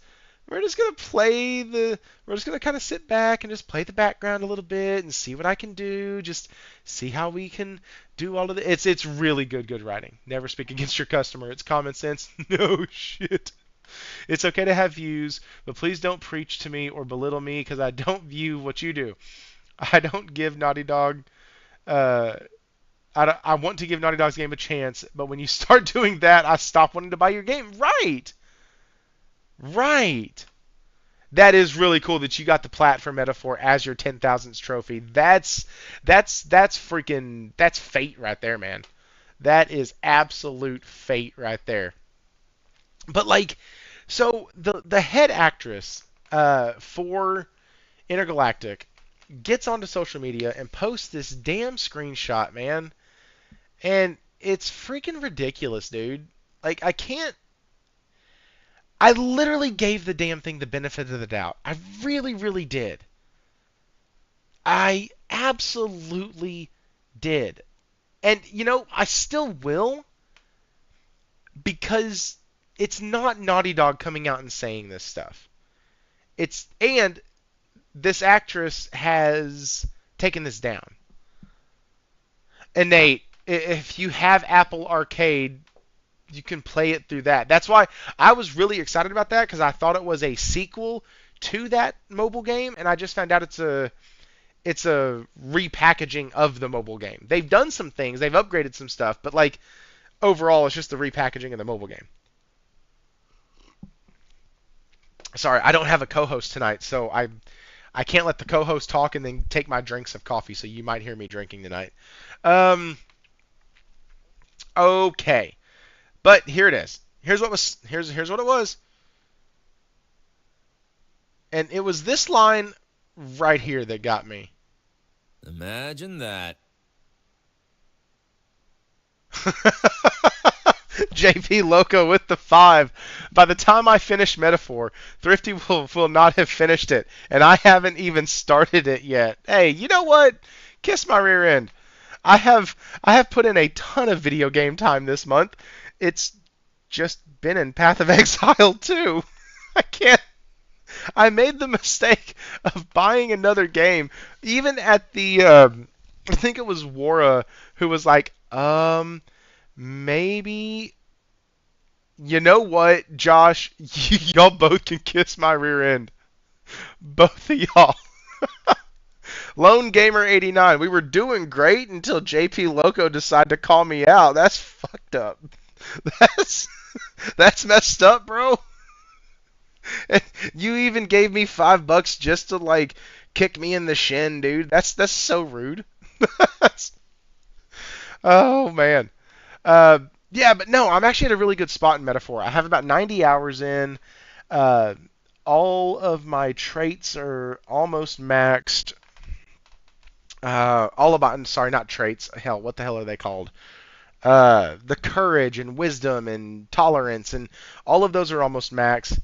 we're just gonna play the we're just gonna kind of sit back and just play the background a little bit and see what I can do. Just see how we can do all of the. It's really good writing. Never speak against your customer. It's common sense. No shit. It's okay to have views, but please don't preach to me or belittle me because I don't view what you do. I don't give Naughty Dog. Uh, I want to give Naughty Dog's game a chance, but when you start doing that, I stop wanting to buy your game. Right, right. That is really cool that you got the plat for Metaphor as your 10,000th trophy. That's freaking that's fate right there, man. That is absolute fate right there. But like, so the head actress for Intergalactic gets onto social media and posts this damn screenshot, man, and it's freaking ridiculous, dude. Like, I can't. I literally gave the damn thing the benefit of the doubt. I really, really did. I absolutely did. And, I still will because it's not Naughty Dog coming out and saying this stuff. And this actress has taken this down. And Nate, if you have Apple Arcade, you can play it through that. That's why I was really excited about that because I thought it was a sequel to that mobile game, and I just found out it's a repackaging of the mobile game. They've done some things, they've upgraded some stuff, but like overall, it's just the repackaging of the mobile game. Sorry, I don't have a co-host tonight, so I can't let the co-host talk and then take my drinks of coffee, so you might hear me drinking tonight. Um, okay, but here it is. Here's what it was, and it was this line right here that got me. Imagine that. JP Loco with the 5. By the time I finish Metaphor, Thrifty will not have finished it, and I haven't even started it yet. Hey, you know what? Kiss my rear end. I have put in a ton of video game time this month. It's just been in Path of Exile 2. I can't. I made the mistake of buying another game, even at the. I think it was Wara who was like, maybe. You know what, Josh? Y'all both can kiss my rear end. Both of y'all. Lone Gamer 89. We were doing great until JP Loco decided to call me out. That's fucked up. That's that's messed up, bro. You even gave me $5 just to like kick me in the shin, dude. That's so rude. Oh man. Yeah, but no, I'm actually at a really good spot in Metaphor. I have about 90 hours in. Uh, all of my traits are almost maxed. Sorry, not traits. Hell, what the hell are they called? The courage and wisdom and tolerance and all of those are almost max.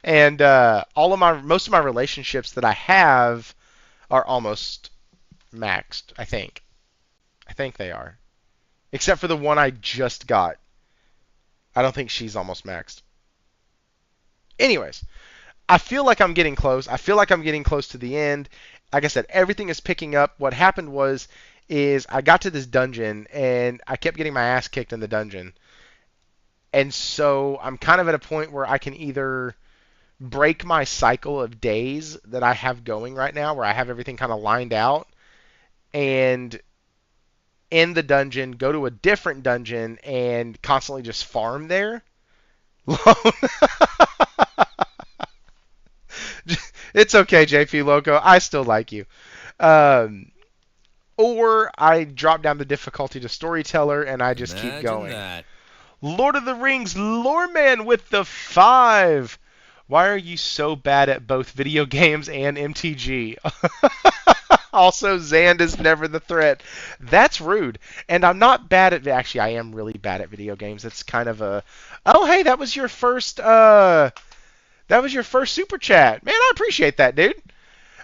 And most of my relationships that I have are almost maxed. I think they are, except for the one I just got. I don't think she's almost maxed. Anyways, I feel like I'm getting close. I feel like I'm getting close to the end. Like I said, everything is picking up. What happened is I got to this dungeon and I kept getting my ass kicked in the dungeon. And so I'm kind of at a point where I can either break my cycle of days that I have going right now, where I have everything kind of lined out, and end the dungeon, go to a different dungeon, and constantly just farm there. It's okay, JP Loco. I still like you. Um, or I drop down the difficulty to storyteller and I just keep Imagine going. that. Lord of the Rings Loreman with the 5. Why are you so bad at both video games and MTG? Also, Zand is never the threat. That's rude. And I'm not bad at. Actually, I am really bad at video games. It's kind of a. Oh, hey, that was your first. That was your first super chat. Man, I appreciate that, dude.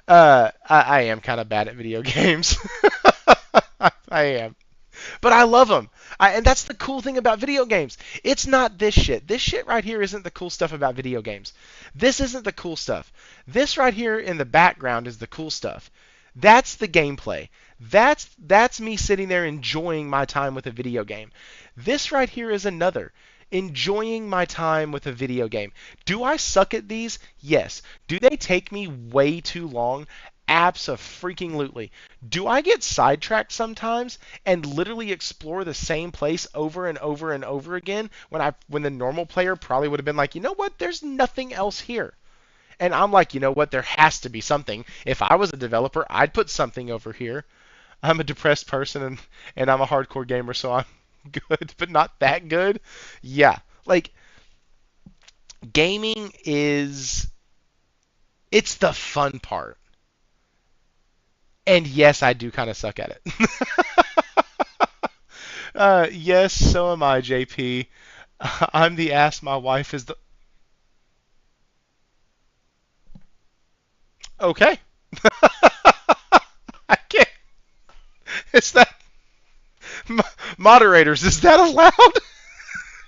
I am kind of bad at video games. I am. But I love them. And that's the cool thing about video games. It's not this shit. This shit right here isn't the cool stuff about video games. This isn't the cool stuff. This right here in the background is the cool stuff. That's the gameplay. That's me sitting there enjoying my time with a video game. This right here is another. Enjoying my time with a video game. Do I suck at these? Yes. Do they take me way too long? Abso-freaking-lutely. Do I get sidetracked sometimes and literally explore the same place over and over and over again when the normal player probably would have been like, you know what, there's nothing else here. And I'm like, you know what, there has to be something. If I was a developer, I'd put something over here. I'm a depressed person and I'm a hardcore gamer, so I'm good, but not that good. Yeah. Like, gaming it's the fun part. And yes, I do kind of suck at it. Yes, so am I, JP. I'm the ass. My wife is the. Okay. I can't. Is that moderators? Is that allowed?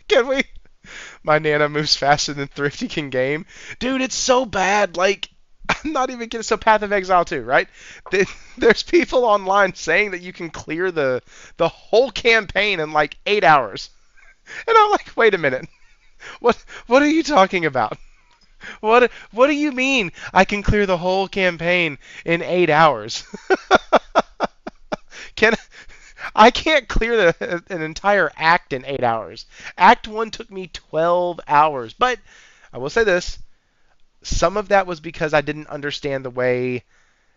Can we? My Nana moves faster than Thrifty can game. Dude, it's so bad. Like, I'm not even kidding. So Path of Exile 2, right? There's people online saying that you can clear the whole campaign in like 8 hours. And I'm like, wait a minute. What are you talking about? What do you mean I can clear the whole campaign in 8 hours? Can I can't clear an entire act in 8 hours. Act 1 took me 12 hours. But I will say this, some of that was because I didn't understand the way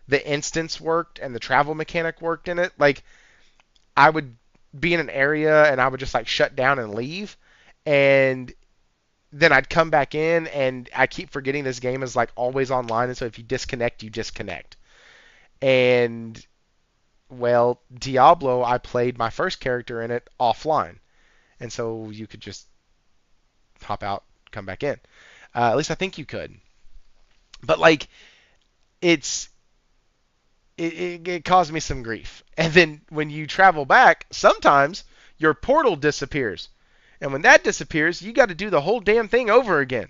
the instance worked and the travel mechanic worked in it. Like, I would be in an area and I would just like shut down and leave, and then I'd come back in, and I keep forgetting this game is like always online, and so if you disconnect, you disconnect. And well, Diablo, I played my first character in it offline, and so you could just hop out, come back in. At least I think you could. But like, it's it caused me some grief. And then when you travel back, sometimes your portal disappears. And when that disappears, you got to do the whole damn thing over again.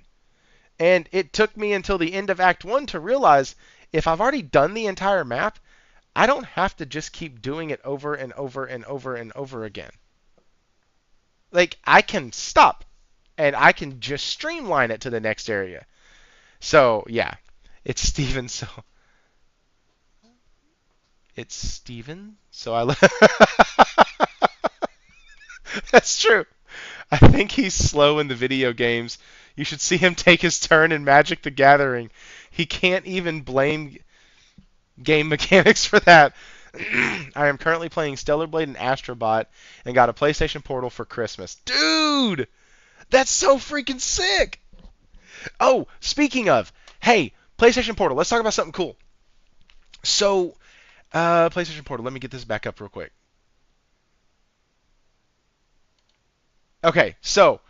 And it took me until the end of Act 1 to realize if I've already done the entire map, I don't have to just keep doing it over and over and over and over again. Like, I can stop and I can just streamline it to the next area. So, yeah, it's Steven. So it's Steven. So That's true. I think he's slow in the video games. You should see him take his turn in Magic the Gathering. He can't even blame game mechanics for that. I am currently playing Stellar Blade and Astrobot and got a PlayStation Portal for Christmas. Dude! That's so freaking sick! Oh, speaking of, hey, PlayStation Portal, let's talk about something cool. So, PlayStation Portal, let me get this back up real quick. Okay, so,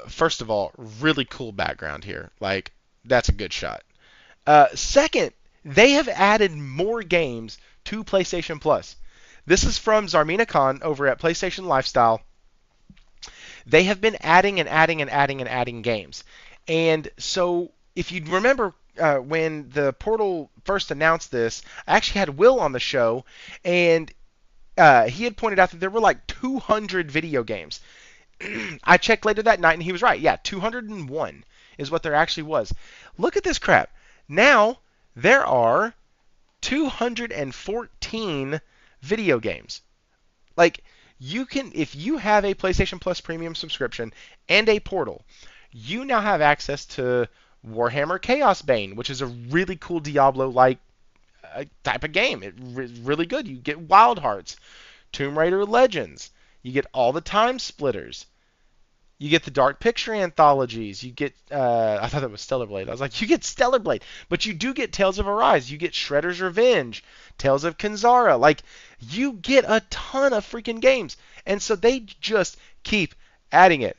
first of all, really cool background here. Like, that's a good shot. Second, they have added more games to PlayStation Plus. This is from Zarmina Khan over at PlayStation Lifestyle. They have been adding and adding and adding and adding games. And so, if you remember when the Portal first announced this, I actually had Will on the show, and he had pointed out that there were like 200 video games. I checked later that night, and he was right. Yeah, 201 is what there actually was. Look at this crap. Now, there are 214 video games. Like, you can, if you have a PlayStation Plus Premium subscription and a Portal, you now have access to Warhammer Chaos Bane, which is a really cool Diablo-like type of game. It's really good. You get Wild Hearts, Tomb Raider Legends. You get all the Time Splitters. You get the Dark Picture anthologies. You get, I thought that was Stellar Blade. I was like, you get Stellar Blade, but you do get Tales of Arise. You get Shredder's Revenge, Tales of Kanzara. Like, you get a ton of freaking games, and so they just keep adding it.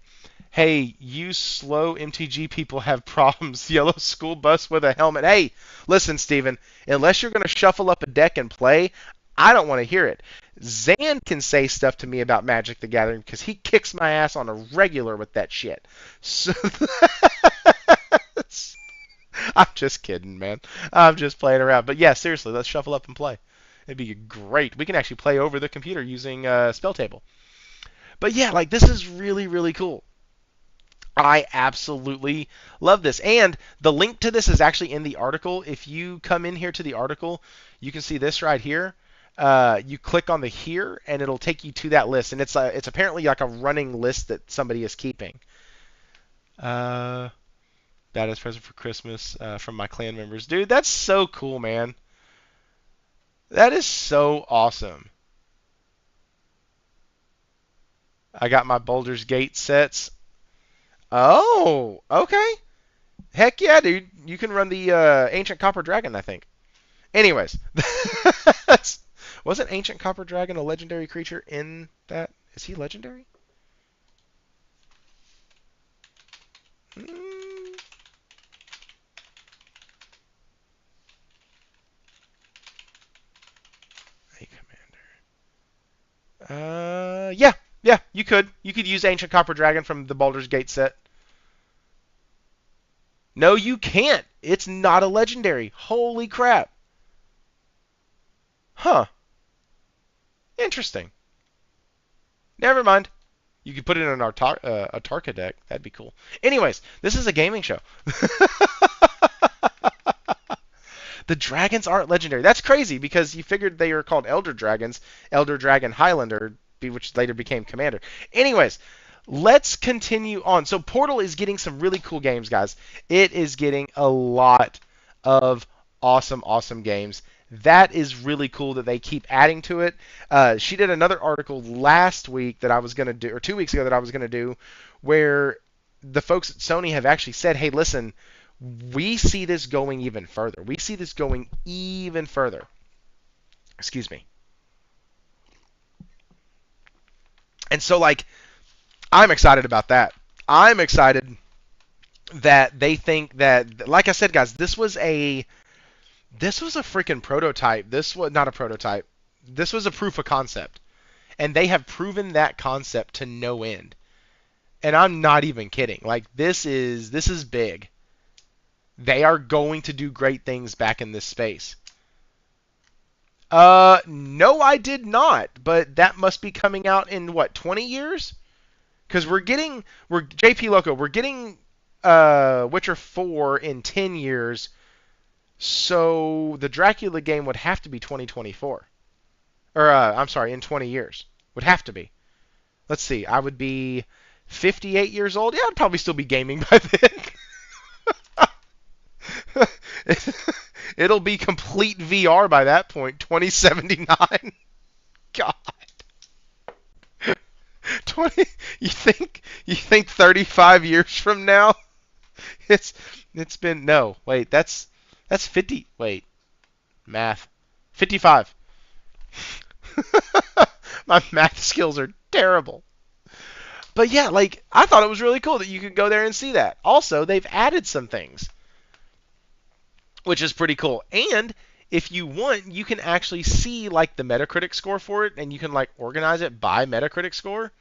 Hey, you slow MTG people have problems. Yellow school bus with a helmet. Hey, listen, Steven, unless you're going to shuffle up a deck and play, I don't want to hear it. Zan can say stuff to me about Magic the Gathering because he kicks my ass on a regular with that shit. So I'm just kidding, man. I'm just playing around. But yeah, seriously, let's shuffle up and play. It'd be great. We can actually play over the computer using Spell Table. But yeah, like this is really, really cool. I absolutely love this. And the link to this is actually in the article. If you come in here to the article, you can see this right here. You click on the here, and it'll take you to that list. And it's apparently like a running list that somebody is keeping. That is present for Christmas from my clan members. Dude, that's so cool, man. That is so awesome. I got my Baldur's Gate sets. Oh, okay. Heck yeah, dude. You can run the Ancient Copper Dragon, I think. Anyways, wasn't Ancient Copper Dragon a legendary creature in that? Is he legendary? Mm. A commander. Yeah, you could. You could use Ancient Copper Dragon from the Baldur's Gate set. No, you can't. It's not a legendary. Holy crap. Huh. Interesting. Never mind. You could put it in an Atarka deck. That'd be cool. Anyways, this is a gaming show. The dragons aren't legendary. That's crazy because you figured they were called Elder Dragons. Elder Dragon Highlander, which later became Commander. Anyways, let's continue on. So Portal is getting some really cool games, guys. It is getting a lot of awesome, awesome games. That is really cool that they keep adding to it. She did another article last week that I was going to do, or 2 weeks ago that I was going to do, where the folks at Sony have actually said, hey, listen, we see this going even further. We see this going even further. Excuse me. And so, like, I'm excited about that. I'm excited that they think that, like I said, guys, this was a freaking prototype. This was not a prototype. This was a proof of concept. And they have proven that concept to no end. And I'm not even kidding. Like, this is big. They are going to do great things back in this space. No, I did not. But that must be coming out in, what, 20 years? Because we're JP Loco, we're getting Witcher 4 in 10 years. So the Dracula game would have to be 2024. Or, I'm sorry, in 20 years. Would have to be. Let's see, I would be 58 years old. Yeah, I'd probably still be gaming by then. It'll be complete VR by that point, 2079. God. 20 you think 35 years from now? It's been no, wait, that's 50. Wait. Math. 55. My math skills are terrible. But yeah, like I thought it was really cool that you could go there and see that. Also, they've added some things, which is pretty cool. And if you want, you can actually see like the Metacritic score for it, and you can like organize it by Metacritic score.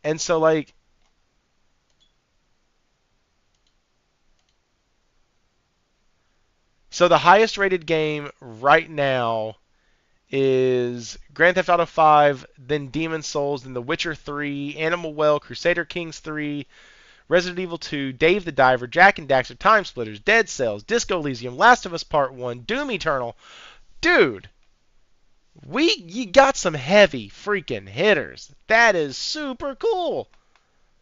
And so like the highest rated game right now is Grand Theft Auto 5, then Demon's Souls, then The Witcher 3, Animal Well, Crusader Kings 3, Resident Evil 2, Dave the Diver, Jack and Daxter, Time Splitters, Dead Cells, Disco Elysium, Last of Us Part 1, Doom Eternal. Dude, you got some heavy freaking hitters. That is super cool.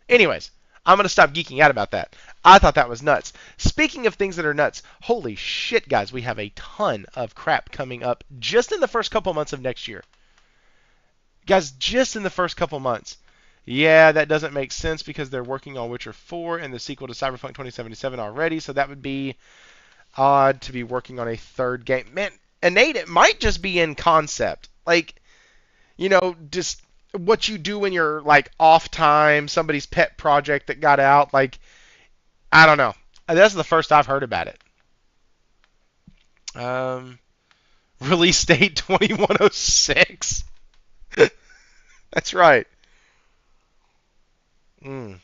Anyways, I'm going to stop geeking out about that. I thought that was nuts. Speaking of things that are nuts, holy shit, guys, we have a ton of crap coming up just in the first couple months of next year. Guys, just in the first couple months. Yeah, that doesn't make sense because they're working on Witcher 4 and the sequel to Cyberpunk 2077 already, so that would be odd to be working on a third game. Man, Innate, it might just be in concept. Like, just what you do in your like off time, somebody's pet project that got out. Like, I don't know. That's the first I've heard about it. Um, Release date 2106. That's right. Mm.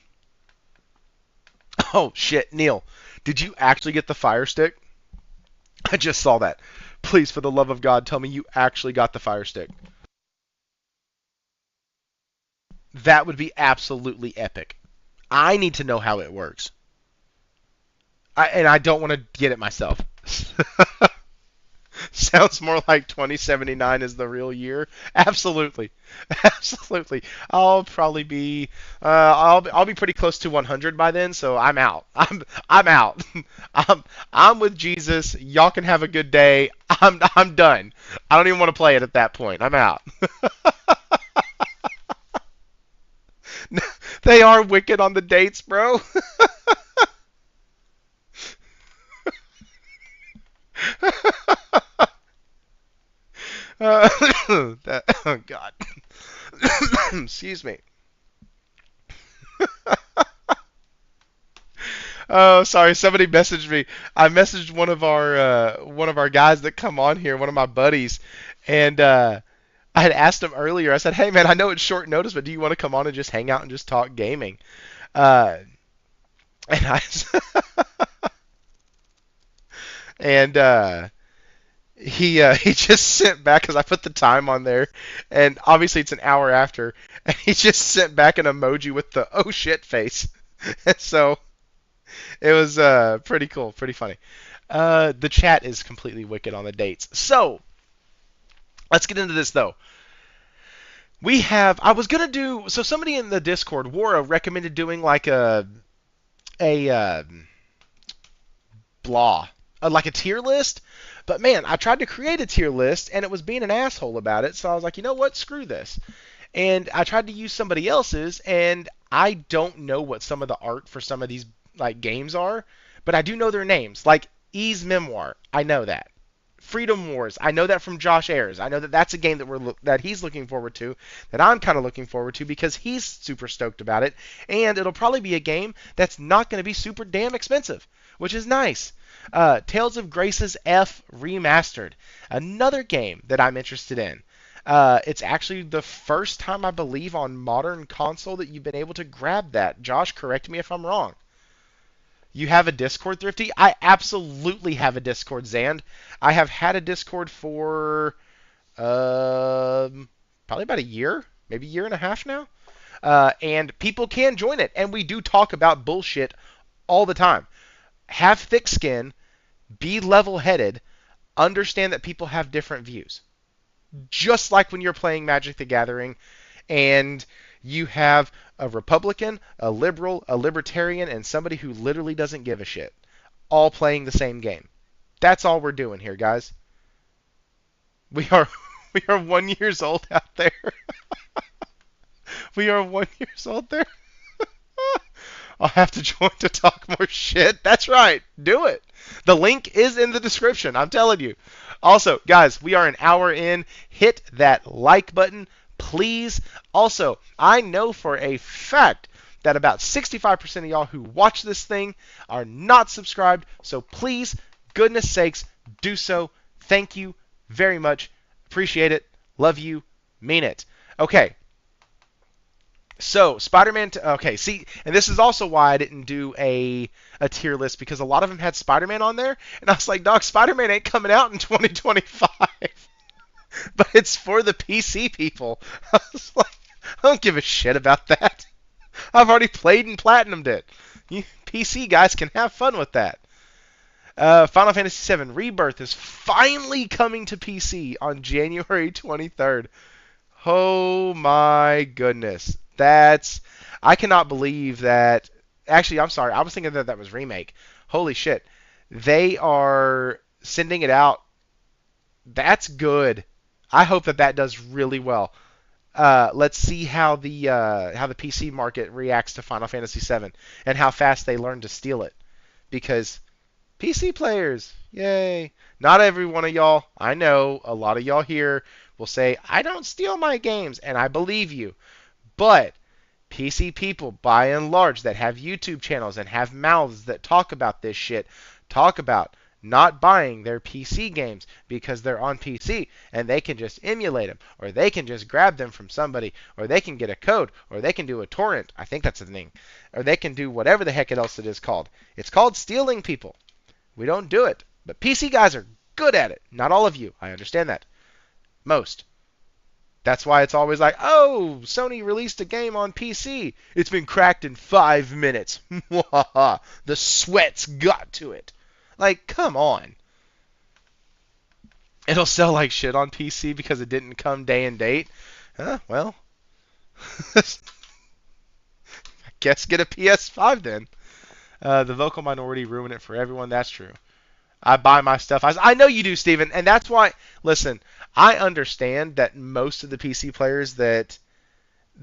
Oh shit, Neil, did you actually get the Fire Stick? I just saw that. Please, for the love of God, tell me you actually got the Fire Stick. That would be absolutely epic. I need to know how it works. And I don't want to get it myself. Sounds more like 2079 is the real year. Absolutely, absolutely. I'll be pretty close to 100 by then, so I'm out. I'm out. I'm with Jesus. Y'all can have a good day. I'm done. I don't even want to play it at that point. I'm out. They are wicked on the dates, bro. Oh God. Excuse me. Oh, sorry. Somebody messaged me. I messaged one of our guys that come on here, one of my buddies, and I had asked him earlier. I said, "Hey, man, I know it's short notice, but do you want to come on and just hang out and just talk gaming?" Uh, and I and he just sent back because I put the time on there, and obviously it's an hour after, and he just sent back an emoji with the oh shit face. And so it was pretty cool, pretty funny. The chat is completely wicked on the dates. So let's get into this though. I was gonna do. So somebody in the Discord, Wara, recommended doing like a blah, like a tier list. But man, I tried to create a tier list and it was being an asshole about it. So I was like, you know what? Screw this. And I tried to use somebody else's, and I don't know what some of the art for some of these like games are, but I do know their names. Like E's Memoir, I know that. Freedom Wars, I know that from Josh Ayers. I know that that's a game that he's looking forward to, that I'm kind of looking forward to because he's super stoked about it, and it'll probably be a game that's not going to be super damn expensive, which is nice. Tales of Grace's F Remastered, another game that I'm interested in. It's actually the first time I believe on modern console that you've been able to grab that. Josh, correct me if I'm wrong. You have a Discord, Thrifty? I absolutely have a Discord, Zand. I have had a Discord for probably about a year, maybe a year and a half now. And people can join it, and we do talk about bullshit all the time. Have thick skin, be level-headed, understand that people have different views. Just like when you're playing Magic the Gathering and you have a Republican, a liberal, a libertarian, and somebody who literally doesn't give a shit, all playing the same game. That's all we're doing here, guys. We are we are 1 years old out there. We are 1 years old there. I'll have to join to talk more shit. That's right. Do it. The link is in the description. I'm telling you. Also, guys, we are an hour in. Hit that like button, please. Also, I know for a fact that about 65% of y'all who watch this thing are not subscribed. So please, goodness sakes, do so. Thank you very much. Appreciate it. Love you. Mean it. Okay. So, Spider-Man... Okay, see, and this is also why I didn't do a tier list, because a lot of them had Spider-Man on there, and I was like, dog, Spider-Man ain't coming out in 2025. But it's for the PC people. I was like, I don't give a shit about that. I've already played and platinumed it. You PC guys can have fun with that. Final Fantasy VII Rebirth is finally coming to PC on January 23rd. Oh my goodness. I cannot believe that. Actually, I'm sorry. I was thinking that was remake. Holy shit. They are sending it out. That's good. I hope that does really well. Let's see how the PC market reacts to Final Fantasy VII and how fast they learn to steal it. Because PC players, yay! Not every one of y'all. I know a lot of y'all here will say I don't steal my games, and I believe you. But PC people, by and large, that have YouTube channels and have mouths that talk about this shit, talk about not buying their PC games because they're on PC and they can just emulate them, or they can just grab them from somebody, or they can get a code, or they can do a torrent. I think that's the thing. Or they can do whatever the heck else it is called. It's called stealing people. We don't do it. But PC guys are good at it. Not all of you. I understand that. Most. That's why it's always like, oh, Sony released a game on PC. It's been cracked in 5 minutes. The sweats got to it. Like, come on. It'll sell like shit on PC because it didn't come day and date. Well, I guess get a PS5 then. The vocal minority ruin it for everyone. That's true. I buy my stuff. I know you do, Steven. And that's why, listen, I understand that most of the PC players that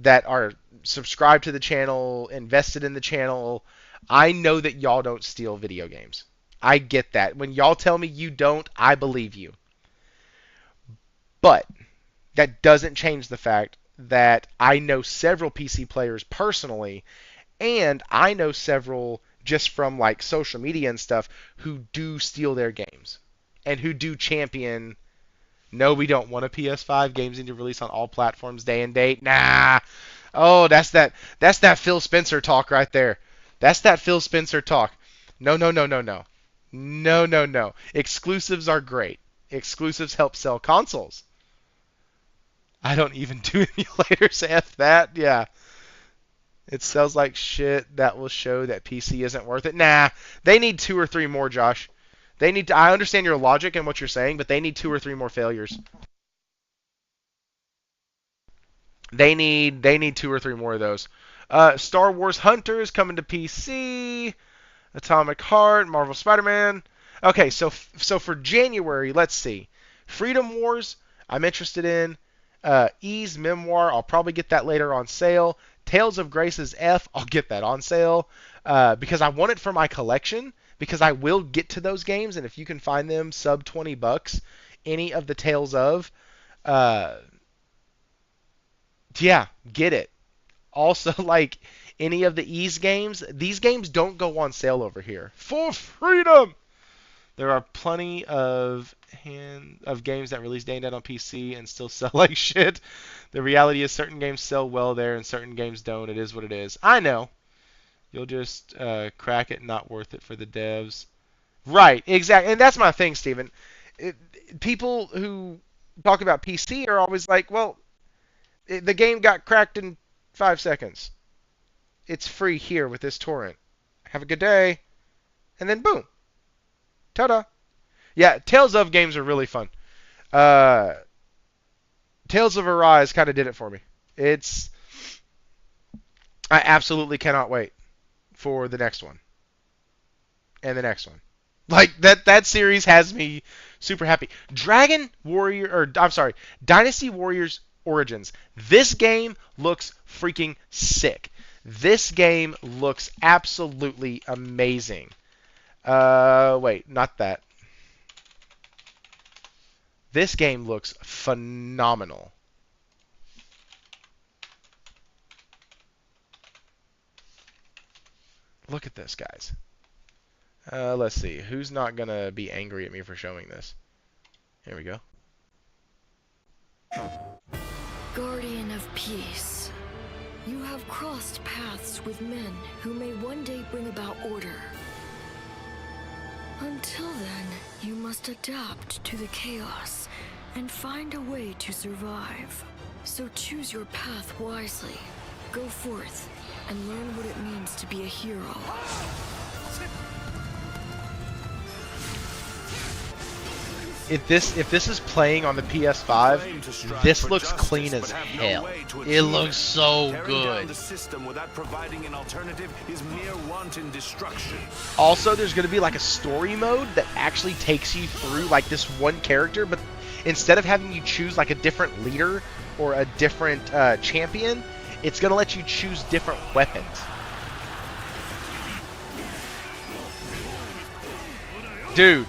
are subscribed to the channel, invested in the channel, I know that y'all don't steal video games. I get that. When y'all tell me you don't, I believe you. But that doesn't change the fact that I know several PC players personally, and I know several just from like social media and stuff who do steal their games and who do champion, no, we don't want a PS5. Games need to release on all platforms day and date. Nah. Oh, that's that Phil Spencer talk right there. That's that Phil Spencer talk. No, no, no, no, no. No, no, no. Exclusives are great. Exclusives help sell consoles. I don't even do emulators. F that. Yeah. It sells like shit. That will show that PC isn't worth it. Nah. They need 2 or 3 more, Josh. They need to, I understand your logic and what you're saying, but they need 2 or 3 more failures. They need 2 or 3 more of those. Star Wars Hunters coming to PC. Atomic Heart, Marvel Spider-Man. Okay, so for January, let's see. Freedom Wars, I'm interested in. E's Memoir, I'll probably get that later on sale. Tales of Grace's F, I'll get that on sale because I want it for my collection. Because I will get to those games, and if you can find them sub $20, any of the Tales of, yeah, get it. Also, like any of the Ease games, these games don't go on sale over here. For freedom! There are plenty of games that release day and date on PC and still sell like shit. The reality is certain games sell well there and certain games don't. It is what it is. I know. You'll just crack it, not worth it for the devs. Right, exactly. And that's my thing, Steven. People who talk about PC are always like, well, the game got cracked in 5 seconds. It's free here with this torrent. Have a good day. And then boom. Ta-da. Yeah, Tales of games are really fun. Tales of Arise kind of did it for me. I absolutely cannot wait for the next one. And the next one. Like, that series has me super happy. Dynasty Warriors Origins. This game looks freaking sick. This game looks absolutely amazing. Wait, not that. This game looks phenomenal. Look at this, guys. Let's see. Who's not going to be angry at me for showing this? Here we go. Guardian of Peace, you have crossed paths with men who may one day bring about order. Until then, you must adapt to the chaos and find a way to survive. So choose your path wisely. Go forth and learn what it means to be a hero. If this is playing on the PS5, this looks clean as hell. It looks so good. Also, there's going to be like a story mode that actually takes you through like this one character, but instead of having you choose like a different leader or a different champion, it's going to let you choose different weapons. Dude,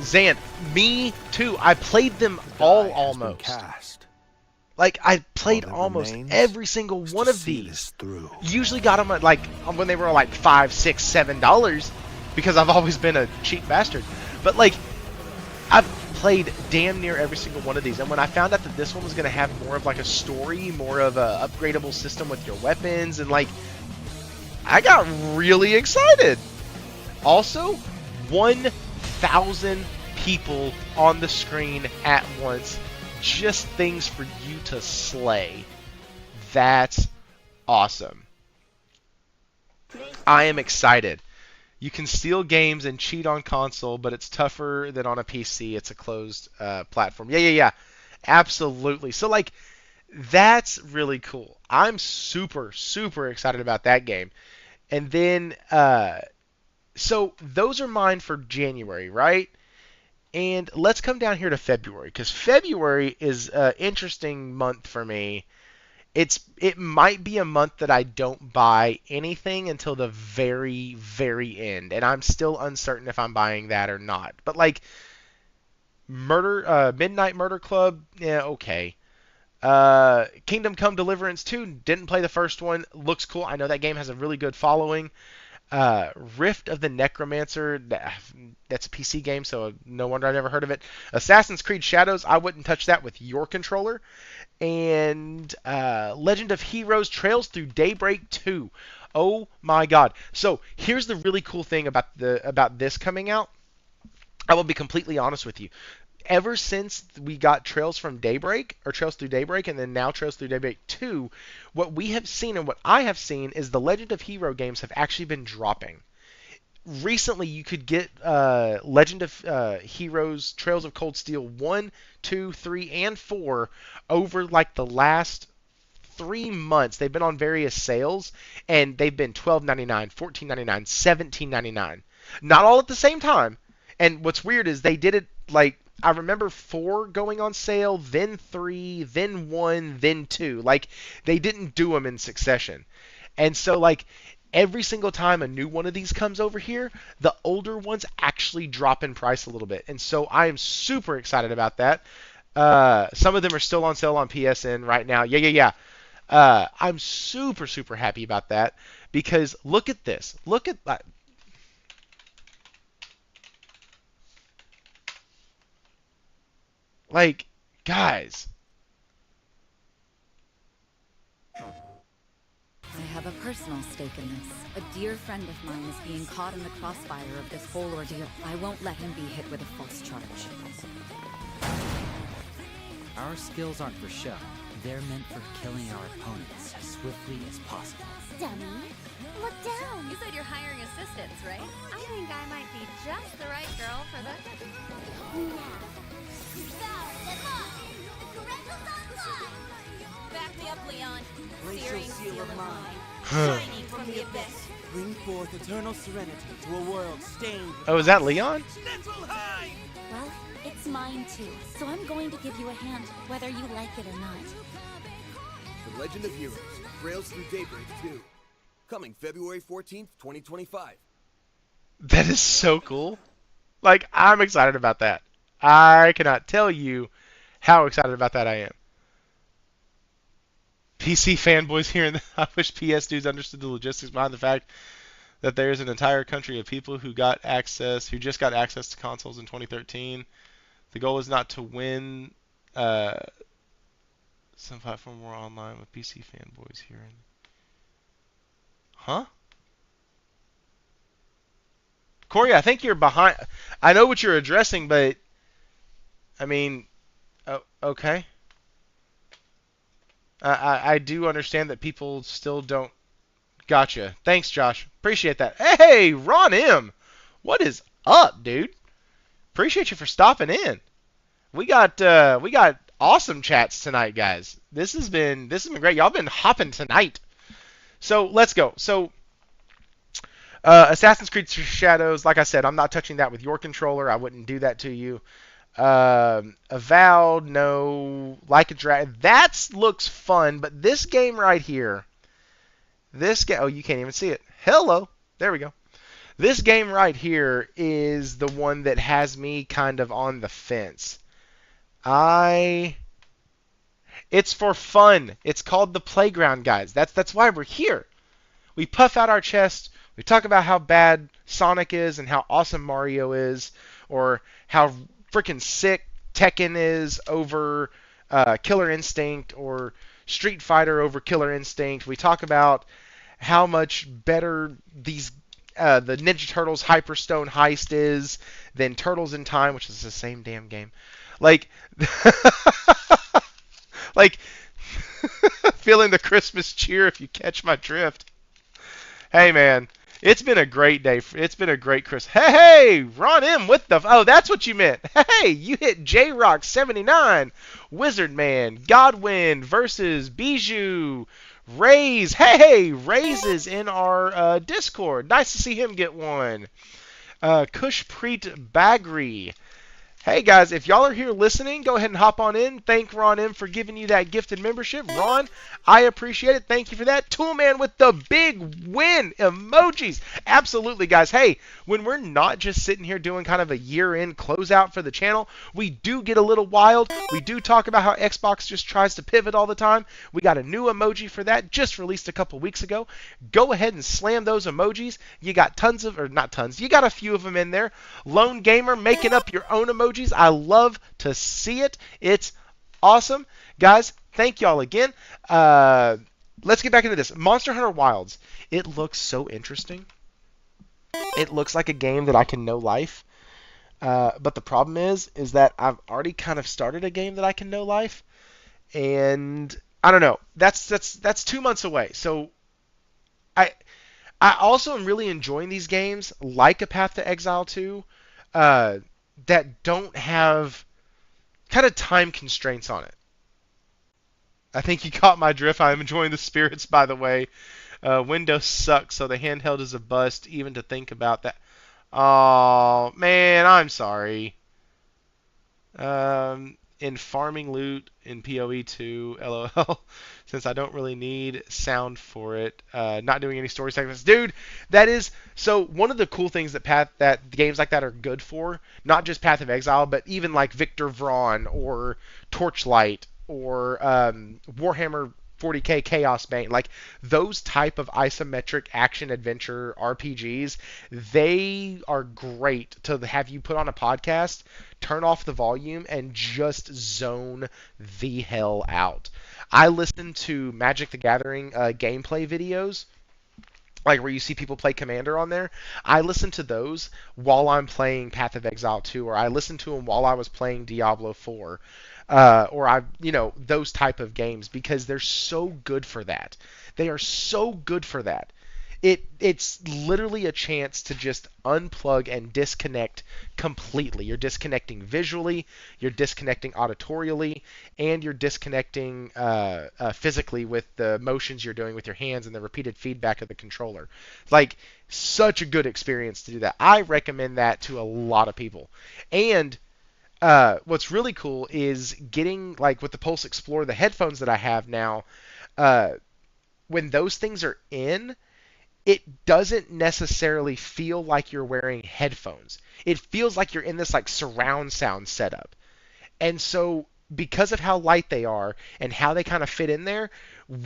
Zan, me too. I played them all almost. Like, I played almost every single one of these. Usually got them at, like, when they were like $5, $6, $7, because I've always been a cheap bastard. But, like, I've played damn near every single one of these. And when I found out that this one was going to have more of, like, a story, more of a upgradable system with your weapons, and, like, I got really excited. Also, 1,000 people on the screen at once. Just things for you to slay. That's awesome. I am excited. You can steal games and cheat on console, but it's tougher than on a PC. It's a closed platform. Yeah. Absolutely. So, like, that's really cool. I'm super, super excited about that game. And then, so those are mine for January, right? And let's come down here to February, because February is an interesting month for me. It might be a month that I don't buy anything until the very, very end, and I'm still uncertain if I'm buying that or not. But like Midnight Murder Club, yeah, okay. Kingdom Come Deliverance 2, didn't play the first one, looks cool. I know that game has a really good following. Rift of the Necromancer, that's a PC game, so no wonder I never heard of it. Assassin's Creed Shadows, I wouldn't touch that with your controller. And Legend of Heroes Trails Through Daybreak 2. Oh my god. So here's the really cool thing about this coming out. I will be completely honest with you. Ever since we got Trails Through Daybreak, and then now Trails Through Daybreak 2, what we have seen and what I have seen is the Legend of Hero games have actually been dropping. Recently, you could get Legend of Heroes Trails of Cold Steel 1, 2, 3, and 4 over like the last 3 months. They've been on various sales, and they've been $12.99, $14.99, $17.99. Not all at the same time. And what's weird is they did it like, I remember 4 going on sale, then 3, then 1, then 2. Like, they didn't do them in succession. And so, like, every single time a new one of these comes over here, the older ones actually drop in price a little bit. And so I am super excited about that. Some of them are still on sale on PSN right now. Yeah. I'm super, super happy about that, because look at this. Look at that. Like, guys. I have a personal stake in this. A dear friend of mine is being caught in the crossfire of this whole ordeal. I won't let him be hit with a false charge. Our skills aren't for show. They're meant for killing our opponents as swiftly as possible. Dummy, look down. You said you're hiring assistants, right? I think I might be just the right girl for the... Back me up, Leon. Glacial seal of mine, Shining from the abyss. bring forth eternal serenity to a world stained with... Oh, is that Leon? Well, it's mine too, so I'm going to give you a hand, whether you like it or not. The Legend of Heroes, Trails Through Daybreak 2. Coming February 14th, 2025. That is so cool. Like, I'm excited about that. I cannot tell you how excited about that I am. PC fanboys here, and I wish PS dudes understood the logistics behind the fact that there is an entire country of people who just got access to consoles in 2013. The goal is not to win some platform war online with PC fanboys here. Huh? Corey, I think you're behind. I know what you're addressing, but I mean, okay. I do understand that people still don't. Gotcha. Thanks, Josh. Appreciate that. Hey, Ron M. What is up, dude? Appreciate you for stopping in. We got awesome chats tonight, guys. This has been great. Y'all been hopping tonight. So let's go. So Assassin's Creed Shadows, like I said, I'm not touching that with your controller. I wouldn't do that to you. Avowed, no. Like a Dragon, that looks fun. But this game right here, this game, oh, you can't even see it. Hello, there we go. This game right here is the one that has me kind of on the fence. It's for fun. It's called The Playground, guys. That's why we're here. We puff out our chest. We talk about how bad Sonic is and how awesome Mario is, or how freaking sick Tekken is over Killer Instinct, or Street Fighter over Killer Instinct. We talk about how much better the Ninja Turtles Hyperstone Heist is than Turtles in Time, which is the same damn game. Like, like feeling the Christmas cheer, if you catch my drift. Hey, man, it's been a great day. It's been a great Christmas. Hey, Ron M with the... Oh, that's what you meant. Hey, you hit J-Rock 79, Wizard Man, Godwin versus Bijou, Raze. Hey, Raze is in our Discord. Nice to see him get one. Kushpreet Bagri. Hey guys, if y'all are here listening, go ahead and hop on in. Thank Ron M for giving you that gifted membership. Ron, I appreciate it. Thank you for that. Toolman with the big win emojis. Absolutely, guys. Hey, when we're not just sitting here doing kind of a year-end closeout for the channel, we do get a little wild. We do talk about how Xbox just tries to pivot all the time. We got a new emoji for that, just released a couple weeks ago. Go ahead and slam those emojis. You got tons of, or not tons, you got a few of them in there. Lone Gamer making up your own emojis. I love to see it. It's awesome. Guys, thank y'all again. Let's get back into this. Monster Hunter Wilds. It looks so interesting. It looks like a game that I can know life. But the problem is that I've already kind of started a game that I can know life. And I don't know. That's 2 months away. So I also am really enjoying these games, like A Path to Exile 2. That don't have kind of time constraints on it. I think you caught my drift. I'm enjoying the spirits, by the way. Windows sucks, so the handheld is a bust, even to think about that. Oh, man, I'm sorry. In farming loot in PoE 2, LOL, since I don't really need sound for it. Not doing any story segments. Dude, that is... So, one of the cool things that games like that are good for, not just Path of Exile, but even like Victor Vron or Torchlight or Warhammer 40k Chaos Bane, like those type of isometric action adventure RPGs, they are great to have you put on a podcast, turn off the volume, and just zone the hell out. I listen to Magic the Gathering gameplay videos, like where you see people play Commander on there. I listen to those while I'm playing Path of Exile 2, or I listened to them while I was playing Diablo 4. Those type of games, because they're so good for that. They are so good for that. It's literally a chance to just unplug and disconnect completely. You're disconnecting visually, you're disconnecting auditorially, and you're disconnecting physically with the motions you're doing with your hands and the repeated feedback of the controller. Like, such a good experience to do that. I recommend that to a lot of people. And what's really cool is getting, like with the Pulse Explorer, the headphones that I have now, when those things are in, it doesn't necessarily feel like you're wearing headphones. It feels like you're in this like surround sound setup. And so because of how light they are and how they kind of fit in there,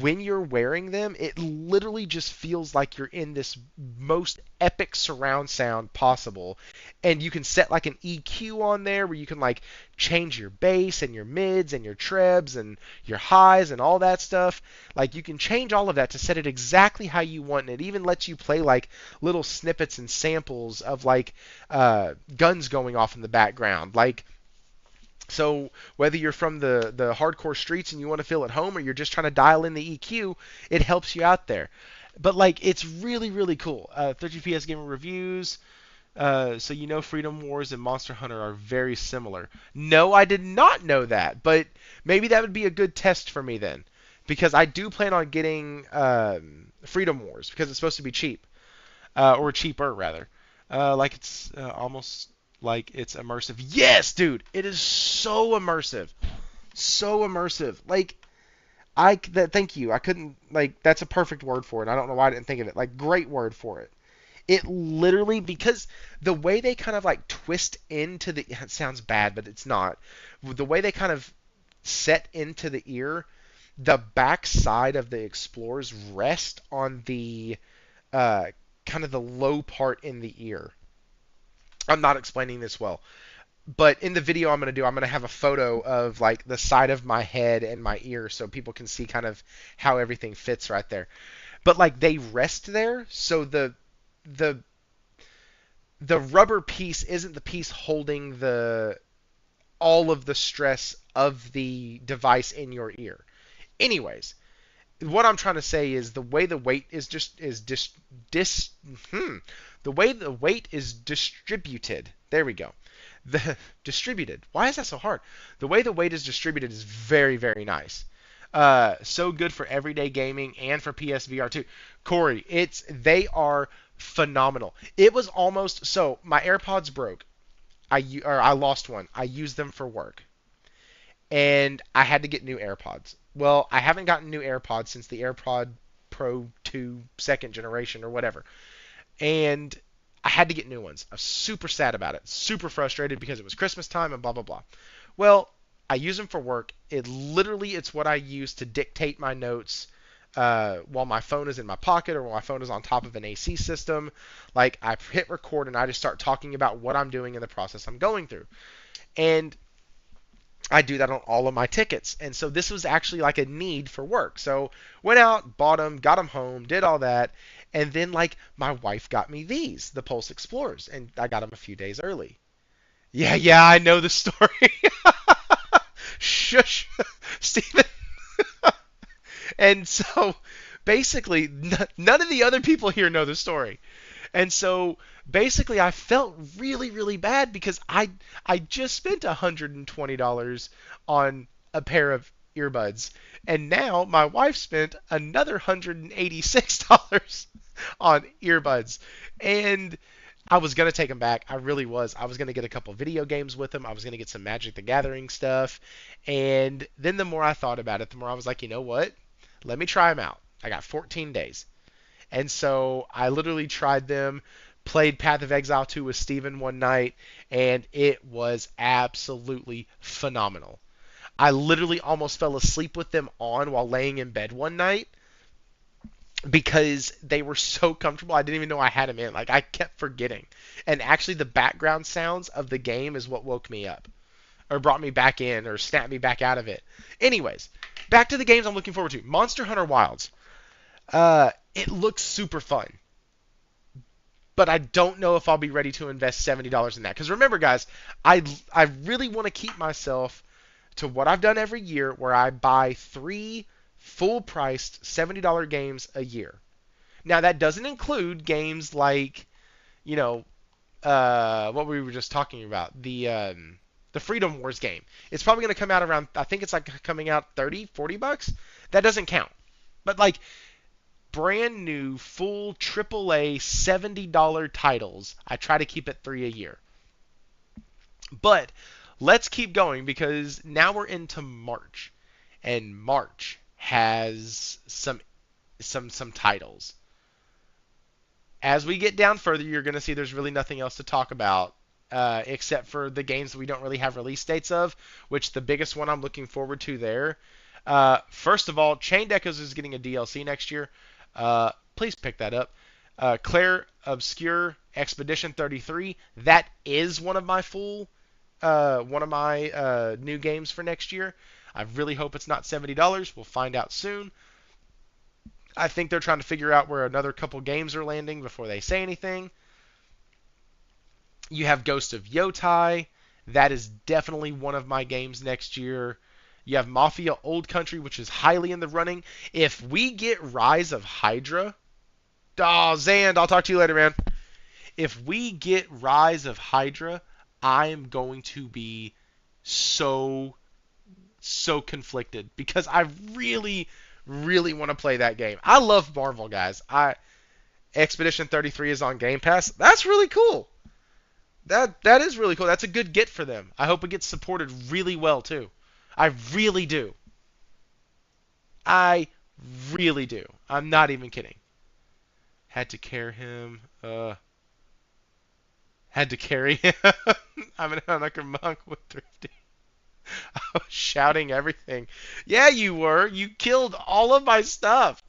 when you're wearing them, it literally just feels like you're in this most epic surround sound possible. And you can set like an EQ on there where you can like change your bass and your mids and your trebs and your highs and all that stuff. Like you can change all of that to set it exactly how you want. And it even lets you play like little snippets and samples of like guns going off in the background. Like, so whether you're from the hardcore streets and you want to feel at home, or you're just trying to dial in the EQ, it helps you out there. But like, it's really, really cool. 30PS Gamer Reviews. So you know Freedom Wars and Monster Hunter are very similar. No, I did not know that, but maybe that would be a good test for me then, because I do plan on getting Freedom Wars because it's supposed to be cheap, or cheaper rather. Like it's almost like it's immersive. Yes, dude, it is so immersive. So immersive. Like thank you. I couldn't like that's a perfect word for it. I don't know why I didn't think of it. Like great word for it. It literally because the way they kind of like twist into the it sounds bad, but it's not. The way they kind of set into the ear, the back side of the explorers rest on the kind of the low part in the ear. I'm not explaining this well. But in the video I'm going to have a photo of like the side of my head and my ear so people can see kind of how everything fits right there. But like they rest there, so the rubber piece isn't the piece holding all of the stress of the device in your ear. Anyways, what I'm trying to say is the way the weight is the way the weight is distributed. There we go. The distributed. Why is that so hard? The way the weight is distributed is very, very nice. So good for everyday gaming and for PSVR 2. Corey, they are phenomenal. It was almost so my AirPods broke. I lost one. I used them for work, and I had to get new AirPods. Well, I haven't gotten new AirPods since the AirPod Pro 2 second generation or whatever, and I had to get new ones. I was super sad about it, super frustrated because it was Christmas time and blah blah blah. Well, I use them for work. It's what I use to dictate my notes while my phone is in my pocket or while my phone is on top of an AC system. Like I hit record and I just start talking about what I'm doing in the process I'm going through. And I do that on all of my tickets. And so this was actually like a need for work. So went out, bought them, got them home, did all that. And then like my wife got me the Pulse Explorers, and I got them a few days early. Yeah, I know the story. Shush, Steven. And so basically none of the other people here know the story. And so basically I felt really, really bad because I just spent $120 on a pair of earbuds. And now my wife spent another $186 on earbuds. And I was going to take them back. I really was. I was going to get a couple video games with them. I was going to get some Magic the Gathering stuff. And then the more I thought about it, the more I was like, you know what? Let me try them out. I got 14 days. And so I literally tried them, played Path of Exile 2 with Steven one night, and it was absolutely phenomenal. I literally almost fell asleep with them on while laying in bed one night because they were so comfortable. I didn't even know I had them in. Like I kept forgetting. And actually the background sounds of the game is what woke me up or brought me back in or snapped me back out of it. Anyways, back to the games I'm looking forward to. Monster Hunter Wilds. It looks super fun. But I don't know if I'll be ready to invest $70 in that. Because remember, guys, I really want to keep myself to what I've done every year where I buy 3 full-priced $70 games a year. Now, that doesn't include games like, what we were just talking about, the Freedom Wars game. It's probably going to come out around, I think it's like coming out $30-$40. That doesn't count. But like brand new full AAA $70 titles, I try to keep it 3 a year. But let's keep going because now we're into March, and March has some titles. As we get down further, you're going to see there's really nothing else to talk about except for the games that we don't really have release dates of, which the biggest one I'm looking forward to there. First of all, Chained Echoes is getting a DLC next year. Please pick that up. Claire Obscure Expedition 33. That is one of my new games for next year. I really hope it's not $70. We'll find out soon. I think they're trying to figure out where another couple games are landing before they say anything. You have Ghost of Yotai. That is definitely one of my games next year. You have Mafia Old Country, which is highly in the running. If we get Rise of Hydra... Oh, Zand, I'll talk to you later, man. If we get Rise of Hydra, I'm going to be so conflicted because I really, really want to play that game. I love Marvel, guys. Expedition 33 is on Game Pass. That's really cool. That is really cool. That's a good get for them. I hope it gets supported really well too. I really do. I really do. I'm not even kidding. Had to carry him. Had to carry him. I'm an Hanukkah monk with thrifty. I was shouting everything. Yeah, you were. You killed all of my stuff.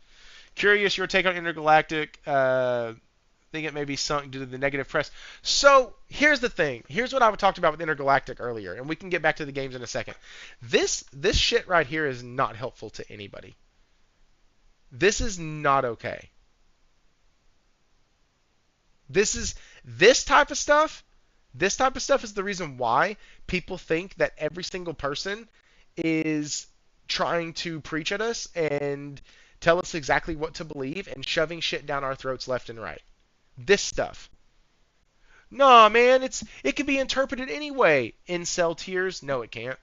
Curious your take on Intergalactic. Think it may be sunk due to the negative press. So here's the thing. Here's what I talked about with Intergalactic earlier, and we can get back to the games in a second. This shit right here is not helpful to anybody. This is not okay. This type of stuff. This type of stuff is the reason why people think that every single person is trying to preach at us and tell us exactly what to believe and shoving shit down our throats left and right. This stuff. Nah, man, it can be interpreted anyway. Incel tears. No, it can't.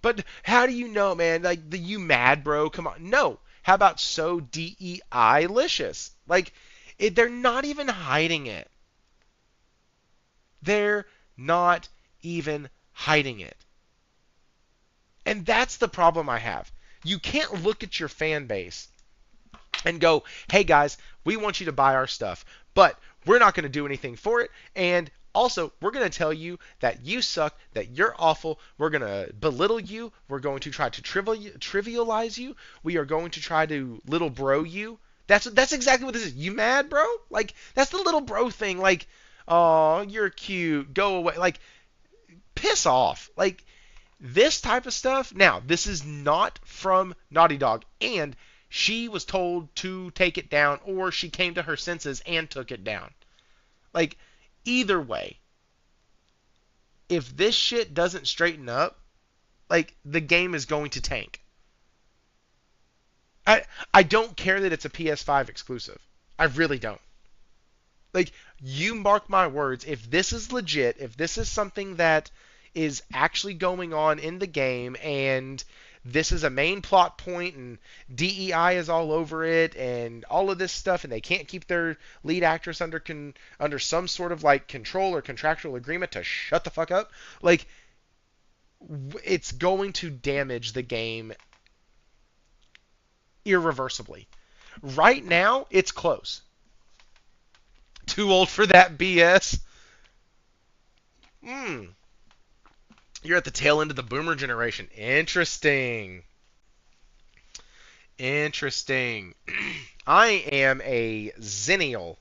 But how do you know, man? Like, you mad, bro? Come on. No. How about so DEI-licious? Like, they're not even hiding it. They're not even hiding it. And that's the problem I have. You can't look at your fan base and go, hey guys, we want you to buy our stuff, but we're not going to do anything for it. And also, we're going to tell you that you suck, that you're awful. We're going to belittle you. We're going to try to trivialize you. We are going to try to little bro you. That's exactly what this is. You mad, bro? Like, that's the little bro thing. Like, oh, you're cute. Go away. Like, piss off. Like, this type of stuff. Now, this is not from Naughty Dog, and she was told to take it down, or she came to her senses and took it down. Like, either way, if this shit doesn't straighten up, like, the game is going to tank. I don't care that it's a PS5 exclusive. I really don't. Like, you mark my words, if this is legit, if this is something that is actually going on in the game, and this is a main plot point, and DEI is all over it, and all of this stuff, and they can't keep their lead actress under some sort of like control or contractual agreement to shut the fuck up, like, it's going to damage the game irreversibly. Right now, it's close. Too old for that BS. You're at the tail end of the boomer generation. Interesting. Interesting. I am a Zennial.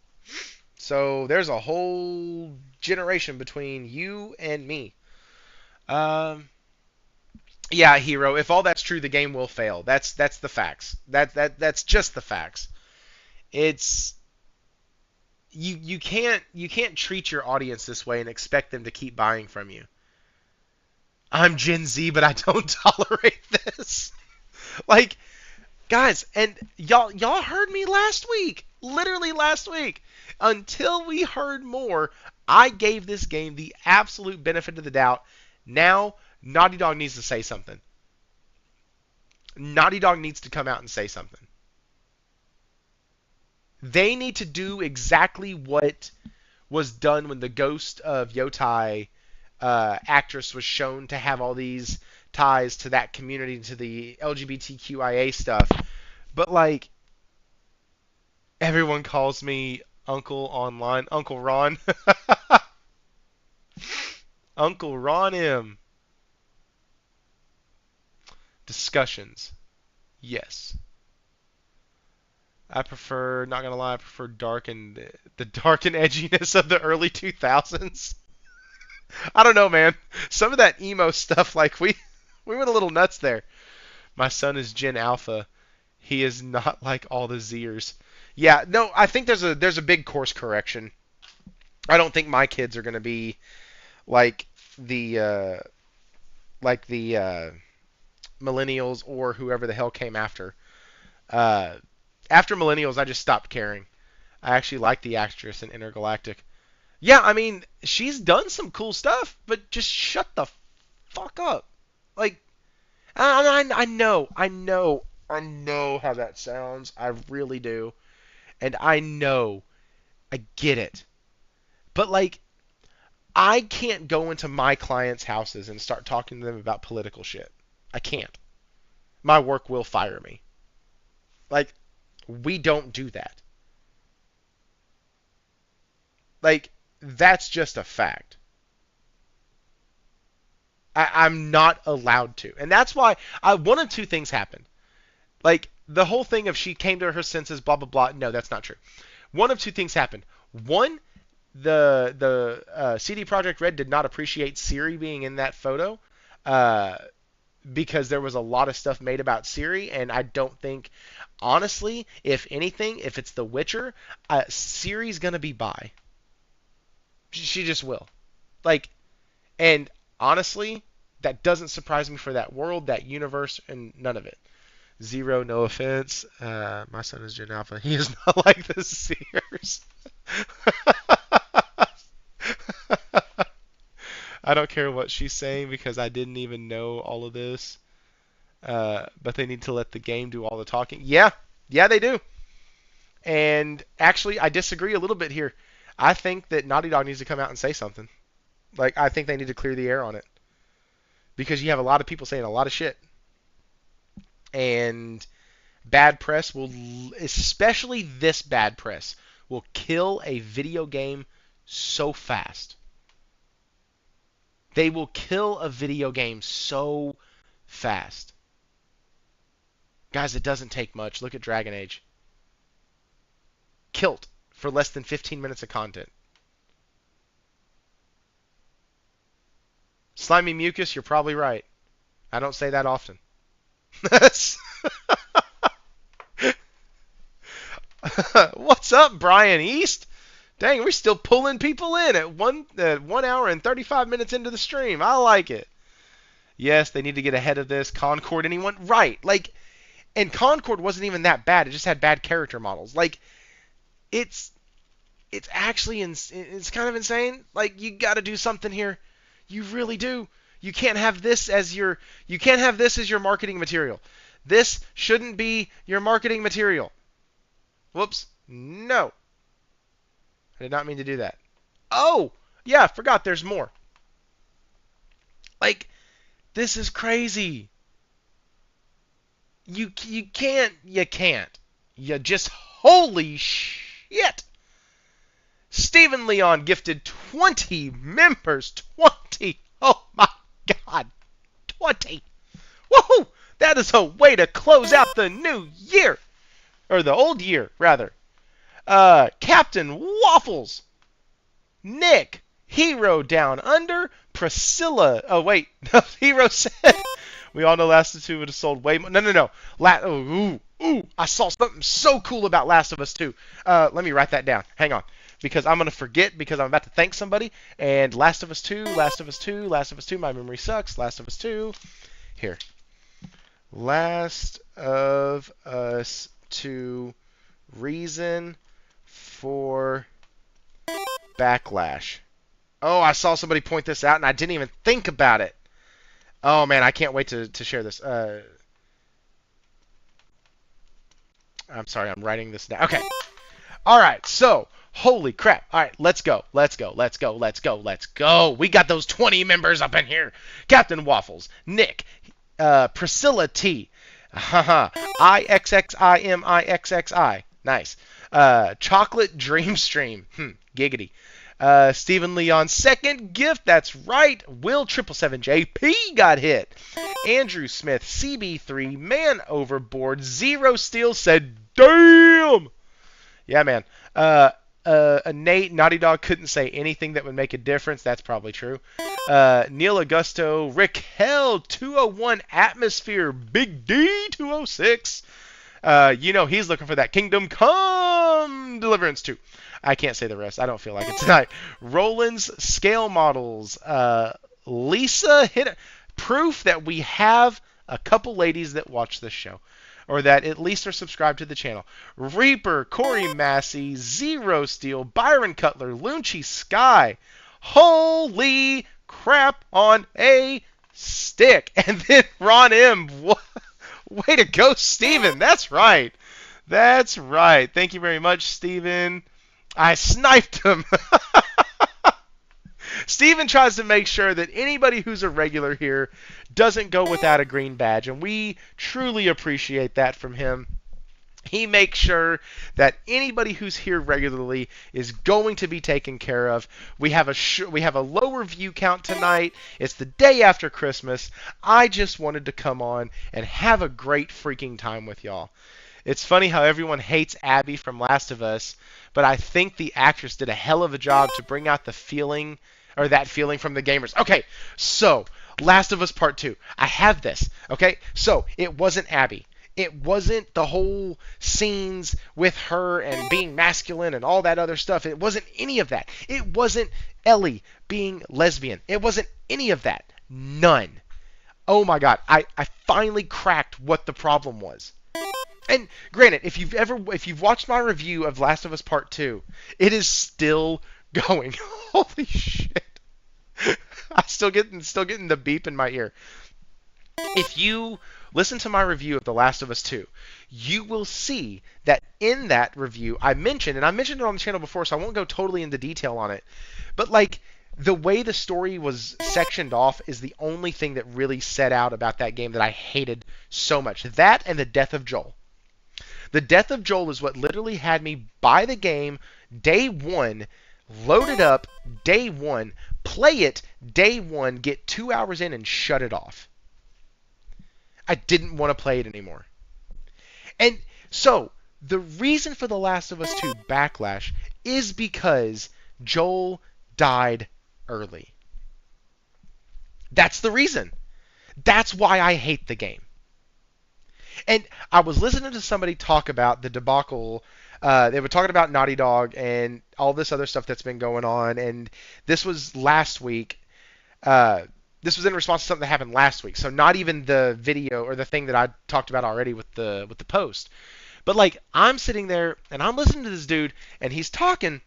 So there's a whole generation between you and me. Yeah, Hero, if all that's true, the game will fail. That's the facts. That's just the facts. It's you can't treat your audience this way and expect them to keep buying from you. I'm Gen Z, but I don't tolerate this. Like, guys, and y'all heard me last week. Literally last week. Until we heard more, I gave this game the absolute benefit of the doubt. Now, Naughty Dog needs to say something. Naughty Dog needs to come out and say something. They need to do exactly what was done when the ghost of Yotai actress was shown to have all these ties to that community, to the LGBTQIA stuff. But, like, everyone calls me Uncle online. Uncle Ron. Uncle Ron M. Discussions. Yes. I prefer, not gonna lie, I prefer the dark and edginess of the early 2000s. I don't know, man. Some of that emo stuff, like, we went a little nuts there. My son is Gen Alpha. He is not like all the Zers. Yeah, no, I think there's a big course correction. I don't think my kids are gonna be like the millennials or whoever the hell came after. After millennials, I just stopped caring. I actually like the actress in Intergalactic. Yeah, I mean, she's done some cool stuff, but just shut the fuck up. Like, I know how that sounds. I really do. And I know, I get it. But, like, I can't go into my clients' houses and start talking to them about political shit. I can't. My work will fire me. Like, we don't do that. Like, that's just a fact. I'm not allowed to. And that's why one of two things happened. Like, the whole thing of she came to her senses, blah, blah, blah. No, that's not true. One of two things happened. One, the CD Projekt Red did not appreciate Ciri being in that photo because there was a lot of stuff made about Ciri, and I don't think, honestly, if anything, if it's The Witcher, Ciri's going to be bi. She just will. Like, and honestly, that doesn't surprise me for that world, that universe, and none of it. Zero, no offense. My son is Gen Alpha. He is not like the Seers. I don't care what she's saying because I didn't even know all of this. But they need to let the game do all the talking. Yeah, they do. And actually, I disagree a little bit here. I think that Naughty Dog needs to come out and say something. Like, I think they need to clear the air on it. Because you have a lot of people saying a lot of shit. And bad press will, especially this bad press, will kill a video game so fast. They will kill a video game so fast. Guys, it doesn't take much. Look at Dragon Age. Killed for less than 15 minutes of content. Slimy Mucus, you're probably right. I don't say that often. What's up, Brian East? Dang, we're still pulling people in at 1 hour and 35 minutes into the stream. I like it. Yes, they need to get ahead of this. Concord, anyone? Right. Like, and Concord wasn't even that bad. It just had bad character models. Like, it's actually it's kind of insane. Like, you got to do something here. You really do. You can't have this as your marketing material. This shouldn't be your marketing material. Whoops. No. I did not mean to do that. Oh, yeah, I forgot there's more. Like, this is crazy. You can't. You just, holy shit. Stephen Leon gifted 20 members. 20. Oh my God. 20. Woohoo! That is a way to close out the new year. Or the old year, rather. Captain Waffles. Nick. Hero Down Under. Priscilla. Oh, wait. Hero said. We all know Last of Us 2 would have sold way more. No. I saw something so cool about Last of Us 2. Let me write that down. Hang on. Because I'm going to forget because I'm about to thank somebody. And Last of Us 2, my memory sucks. Last of Us 2. Here. Last of Us 2, reason for backlash. Oh, I saw somebody point this out and I didn't even think about it. Oh man, I can't wait to share this. I'm sorry, I'm writing this down. Okay. Alright, so, holy crap. Alright, let's go. We got those 20 members up in here. Captain Waffles, Nick, Priscilla T, IXXIMIXXI, nice. Chocolate Dreamstream, giggity. Stephen Leon's second gift, that's right. Will 777JP got hit. Andrew Smith, CB3, Man Overboard, Zero Steel said, damn! Yeah, man. Nate, Naughty Dog couldn't say anything that would make a difference. That's probably true. Neil Augusto, Rick Hell, 201 Atmosphere, Big D, 206. He's looking for that Kingdom Come Deliverance 2. I can't say the rest. I don't feel like it tonight. Roland's Scale Models. Lisa hit proof that we have a couple ladies that watch this show. Or that at least are subscribed to the channel. Reaper, Corey Massey, Zero Steel, Byron Cutler, Lunchi Sky. Holy crap on a stick. And then Ron M. Way to go, Steven. That's right. Thank you very much, Steven. I sniped him. Steven tries to make sure that anybody who's a regular here doesn't go without a green badge, and we truly appreciate that from him. He makes sure that anybody who's here regularly is going to be taken care of. We have a lower view count tonight. It's the day after Christmas. I just wanted to come on and have a great freaking time with y'all. It's funny how everyone hates Abby from Last of Us, but I think the actress did a hell of a job to bring out the feeling, or that feeling from the gamers. Okay, so Last of Us Part 2. I have this. Okay, so it wasn't Abby. It wasn't the whole scenes with her and being masculine and all that other stuff. It wasn't any of that. It wasn't Ellie being lesbian. It wasn't any of that. None. Oh my god. I finally cracked what the problem was. And granted, if you've watched my review of Last of Us Part 2, it is still going. Holy shit. I'm still getting the beep in my ear. If you listen to my review of The Last of Us 2, you will see that in that review I mentioned it on the channel before, so I won't go totally into detail on it, but like the way the story was sectioned off is the only thing that really set out about that game that I hated so much. That and the death of Joel. The death of Joel is what literally had me buy the game day one, load it up day one, play it day one, get 2 hours in and shut it off. I didn't want to play it anymore. And so, the reason for The Last of Us 2 backlash is because Joel died early. That's the reason. That's why I hate the game. And I was listening to somebody talk about the debacle. They were talking about Naughty Dog and all this other stuff that's been going on. And this was last week. This was in response to something that happened last week. So not even the video or the thing that I talked about already with the post. But like, I'm sitting there and I'm listening to this dude and he's talking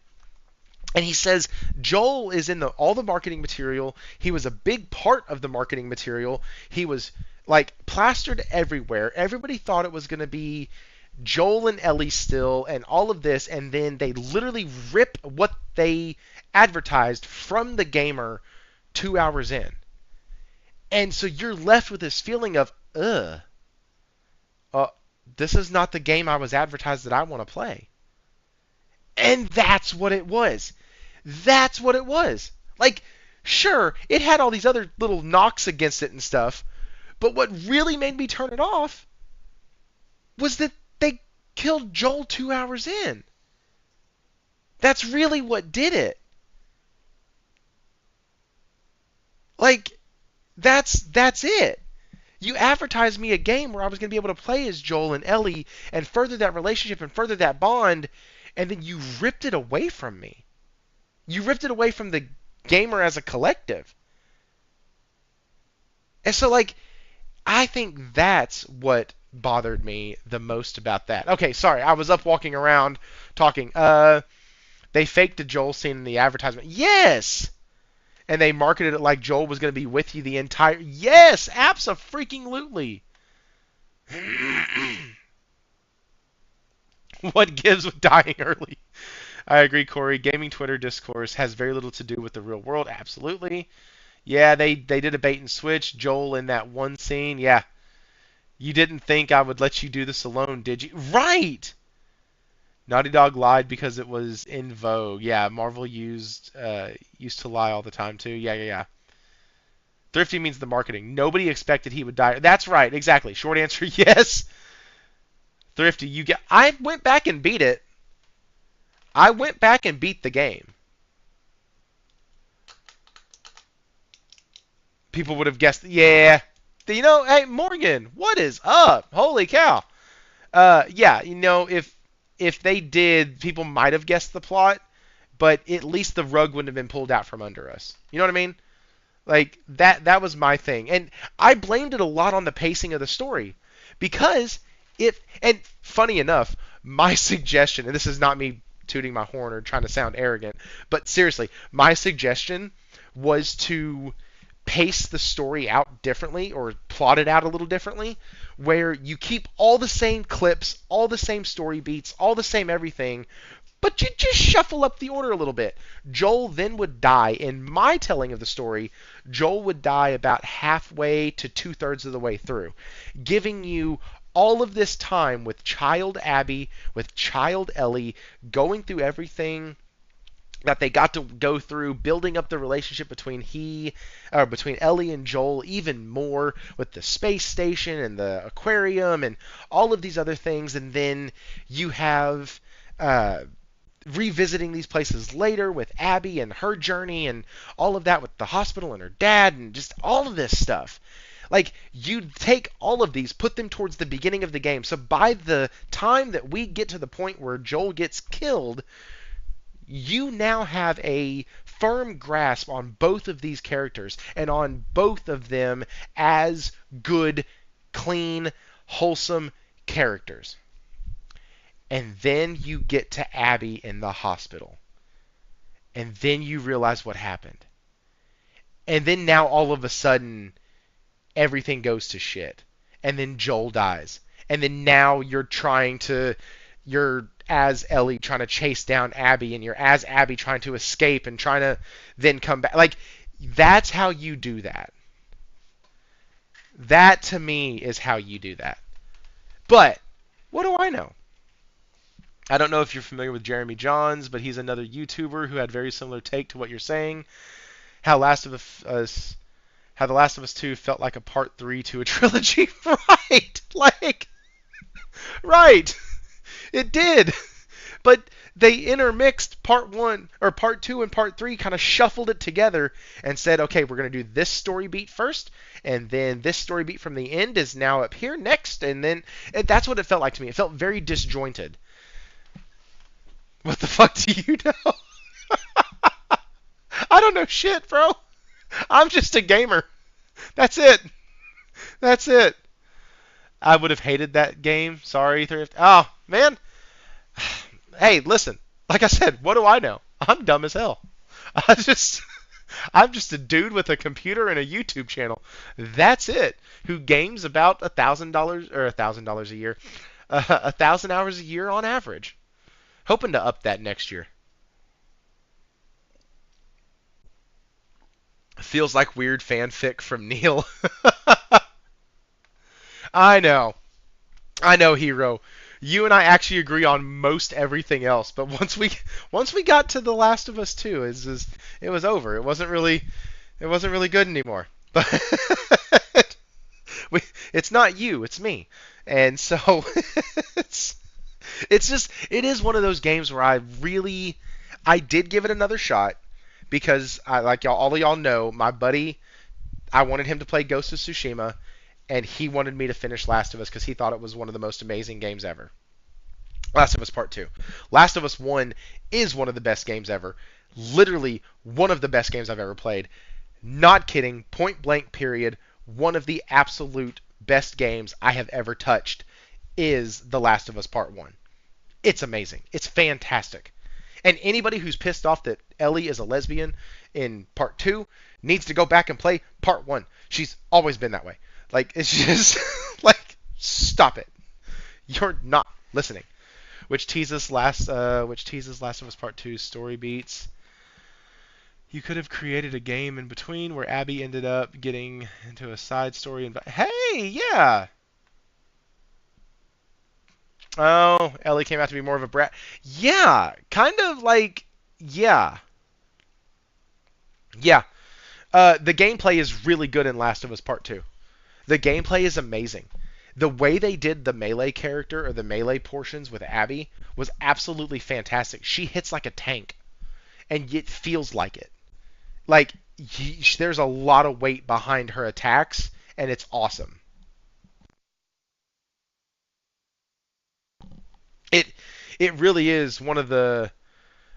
and he says Joel is in all the marketing material. He was a big part of the marketing material. He was like plastered everywhere. Everybody thought it was going to be Joel and Ellie still and all of this, and then they literally rip what they advertised from the gamer 2 hours in. And so you're left with this feeling of, this is not the game I was advertised that I want to play. And that's what it was. That's what it was. Like, sure, it had all these other little knocks against it and stuff, but what really made me turn it off was that they killed Joel 2 hours in. That's really what did it. Like, that's it. You advertised me a game where I was going to be able to play as Joel and Ellie and further that relationship and further that bond, and then you ripped it away from me. You ripped it away from the gamer as a collective. And so, like, I think that's what bothered me the most about that. Okay, sorry, I was up walking around talking. They faked a Joel scene in the advertisement. Yes! And they marketed it like Joel was going to be with you the entire... Yes! Abso-freaking-lutely! What gives with dying early? I agree, Corey. Gaming Twitter discourse has very little to do with the real world. Absolutely. Yeah, they did a bait and switch. Joel in that one scene. Yeah. You didn't think I would let you do this alone, did you? Right! Naughty Dog lied because it was in vogue. Yeah, Marvel used to lie all the time too. Yeah. Thrifty means the marketing. Nobody expected he would die. That's right, exactly. Short answer, yes. Thrifty, I went back and beat it. I went back and beat the game. People would have guessed. Yeah. You know, hey, Morgan, what is up? Holy cow. Yeah, you know, if they did, people might have guessed the plot, but at least the rug wouldn't have been pulled out from under us. You know what I mean? Like, that was my thing. And I blamed it a lot on the pacing of the story. Because and funny enough, my suggestion, and this is not me tooting my horn or trying to sound arrogant, but seriously, my suggestion was to pace the story out differently or plot it out a little differently, where you keep all the same clips, all the same story beats, all the same everything, But you just shuffle up the order a little bit. Joel then would die. In my telling of the story, Joel would die about halfway to 2/3 of the way through, giving you all of this time with child Abby, with child Ellie, going through everything that they got to go through, building up the relationship between Ellie and Joel even more with the space station and the aquarium and all of these other things. And then you have revisiting these places later with Abby and her journey and all of that with the hospital and her dad and just all of this stuff. Like, you take all of these, put them towards the beginning of the game. So by the time that we get to the point where Joel gets killed, you now have a firm grasp on both of these characters and on both of them as good, clean, wholesome characters. And then you get to Abby in the hospital. And then you realize what happened. And then now all of a sudden, everything goes to shit. And then Joel dies. And then now you're as Ellie trying to chase down Abby, and you're as Abby trying to escape and trying to then come back. Like, that's how you do that. That, to me, is how you do that. But, what do I know? I don't know if you're familiar with Jeremy Johns, but he's another YouTuber who had very similar take to what you're saying. How The Last of Us 2 felt like a part 3 to a trilogy. Right! Like, right! It did! But they intermixed part 1, or part 2 and part 3, kind of shuffled it together and said, okay, we're going to do this story beat first, and then this story beat from the end is now up here next, and then that's what it felt like to me. It felt very disjointed. What the fuck do you know? I don't know shit, bro. I'm just a gamer. That's it. That's it. I would have hated that game. Sorry, Thrift. Oh, man. Hey, listen. Like I said, what do I know? I'm dumb as hell. I'm just a dude with a computer and a YouTube channel. That's it. Who games about $1,000 or $1,000 a year, 1,000 hours a year on average. Hoping to up that next year. Feels like weird fanfic from Neil. I know, Hero. You and I actually agree on most everything else, but once we got to The Last of Us 2, it was over. It wasn't really good anymore. But it's not you, it's me, and so it is one of those games where I did give it another shot because all of y'all know, my buddy, I wanted him to play Ghost of Tsushima, and he wanted me to finish Last of Us because he thought it was one of the most amazing games ever. Last of Us Part 2. Last of Us 1 is one of the best games ever. Literally one of the best games I've ever played. Not kidding. Point blank period. One of the absolute best games I have ever touched is The Last of Us Part 1. It's amazing. It's fantastic. And anybody who's pissed off that Ellie is a lesbian in Part 2 needs to go back and play Part 1. She's always been that way. Like, it's just, like, stop it. You're not listening. Which teases Last of Us Part 2 story beats. You could have created a game in between where Abby ended up getting into a side story. Hey, yeah! Oh, Ellie came out to be more of a brat. Yeah, kind of like, yeah. Yeah. The gameplay is really good in Last of Us Part 2. The gameplay is amazing. The way they did the melee character, or the melee portions with Abby, was absolutely fantastic. She hits like a tank, and it feels like it. Like, there's a lot of weight behind her attacks, and it's awesome. It really is one of the...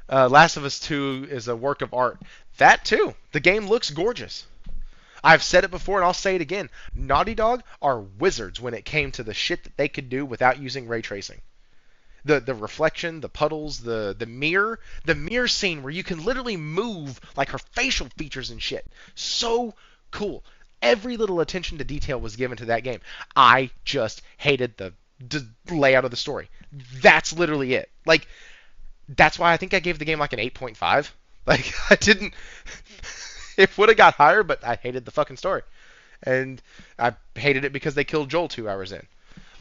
Last of Us 2 is a work of art. That too. The game looks gorgeous. I've said it before and I'll say it again. Naughty Dog are wizards when it came to the shit that they could do without using ray tracing. The reflection, the puddles, the mirror scene where you can literally move like her facial features and shit. So cool. Every little attention to detail was given to that game. I just hated the layout of the story. That's literally it. Like, That's why I think I gave the game like an 8.5. Like I didn't. It would have got higher, but I hated the fucking story, and I hated it because they killed Joel 2 hours in.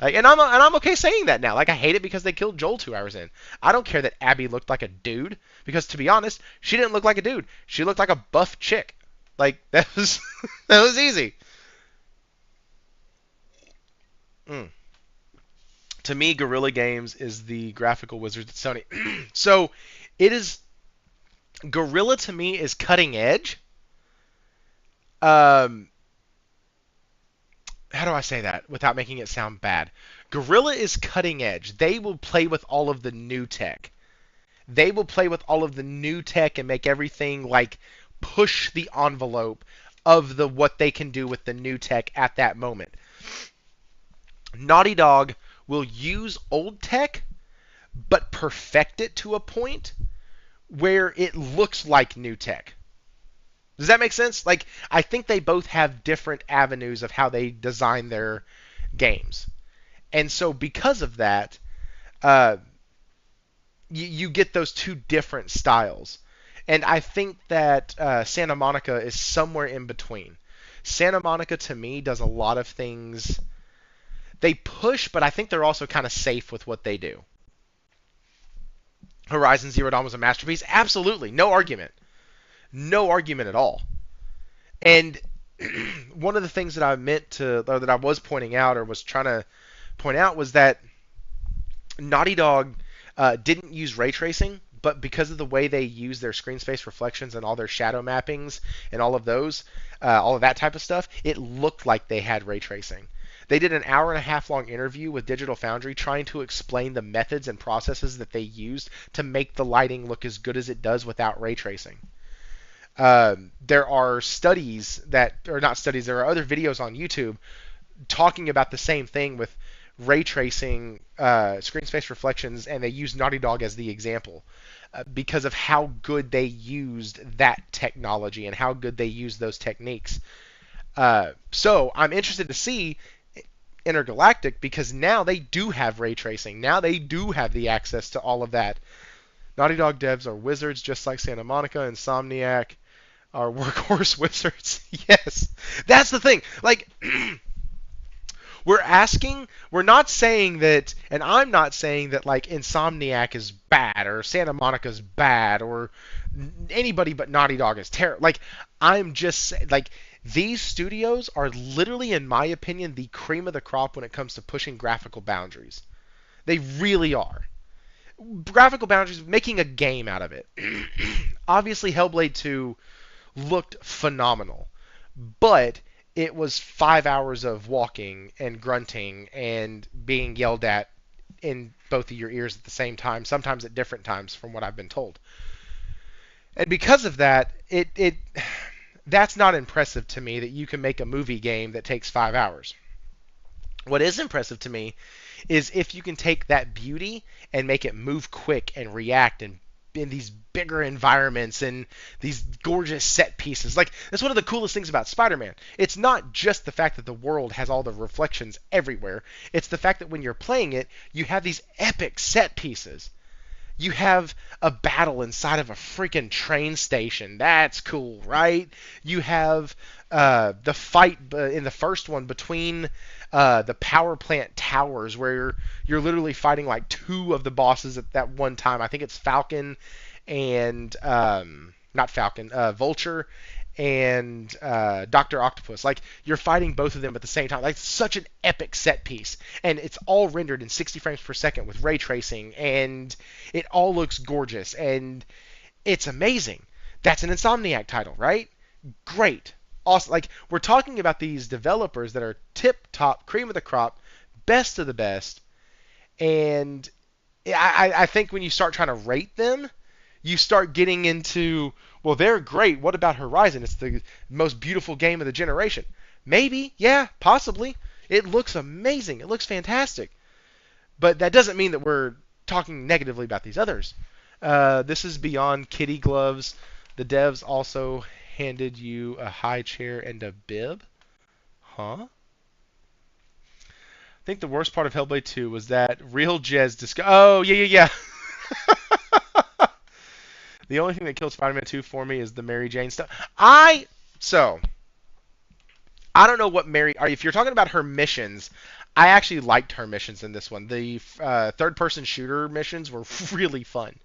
Like, and I'm okay saying that now. Like I hate it because they killed Joel 2 hours in. I don't care that Abby looked like a dude because to be honest, she didn't look like a dude. She looked like a buff chick. Like that was that was easy. Mm. To me, Guerrilla Games is the graphical wizards at Sony. So it is Guerrilla to me is cutting edge. Um, how do I say that without making it sound bad? Guerrilla is cutting edge. They will play with all of the new tech. They will play with all of the new tech and make everything like push the envelope of the what they can do with the new tech at that moment. Naughty Dog will use old tech but perfect it to a point where it looks like new tech. Does that make sense? Like, I think they both have different avenues of how they design their games. And so because of that, you get those two different styles. And I think that Santa Monica is somewhere in between. Santa Monica, to me, does a lot of things. They push, but I think they're also kind of safe with what they do. Horizon Zero Dawn was a masterpiece. Absolutely. No argument. No argument at all. And one of the things that I meant to, or that I was pointing out, or was trying to point out, was that Naughty Dog didn't use ray tracing, but because of the way they use their screen space reflections and all their shadow mappings and all of those, all of that type of stuff, it looked like they had ray tracing. They did an hour and a half long interview with Digital Foundry trying to explain the methods and processes that they used to make the lighting look as good as it does without ray tracing. There are studies that, or not studies, there are other videos on YouTube talking about the same thing with ray tracing, screen space reflections, and they use Naughty Dog as the example because of how good they used that technology and how good they used those techniques. So I'm interested to see Intergalactic because now they do have ray tracing. Now they do have the access to all of that. Naughty Dog devs are wizards just like Santa Monica. Insomniac are workhorse wizards. Yes, that's the thing. Like, we're not saying that, and I'm not saying that like Insomniac is bad or Santa Monica's bad or anybody but Naughty Dog is terrible. Like, I'm just like, these studios are literally, in my opinion, the cream of the crop when it comes to pushing graphical boundaries. They really are. Graphical boundaries, making a game out of it. Obviously, Hellblade 2 looked phenomenal, but it was 5 hours of walking and grunting and being yelled at in both of your ears at the same time, sometimes at different times from what I've been told. And because of that, that's not impressive to me that you can make a movie game that takes 5 hours. What is impressive to me is if you can take that beauty and make it move quick and react and in these bigger environments and these gorgeous set pieces. Like, that's one of the coolest things about Spider-Man. It's not just the fact that the world has all the reflections everywhere. It's the fact that when you're playing it, you have these epic set pieces. You have a battle inside of a freaking train station. That's cool, right? You have the fight in the first one between the power plant towers where you're literally fighting like two of the bosses at that one time. I think it's Falcon and not Falcon, Vulture and Dr. Octopus. Like, you're fighting both of them at the same time. Like, such an epic set piece. And it's all rendered in 60 frames per second with ray tracing, and it all looks gorgeous, and it's amazing. That's an Insomniac title, right? Great. Awesome. Like, we're talking about these developers that are tip-top, cream of the crop, best of the best, and I think when you start trying to rate them, you start getting into, well, they're great. What about Horizon? It's the most beautiful game of the generation. Maybe, yeah, possibly. It looks amazing. It looks fantastic. But that doesn't mean that we're talking negatively about these others. This is beyond kitty gloves. The devs also handed you a high chair and a bib. Huh? I think the worst part of Hellblade 2 was that real Jez Oh, yeah. The only thing that killed Spider-Man 2 for me is the Mary Jane stuff. So I don't know what if you're talking about her missions, I actually liked her missions in this one. The third-person shooter missions were really fun,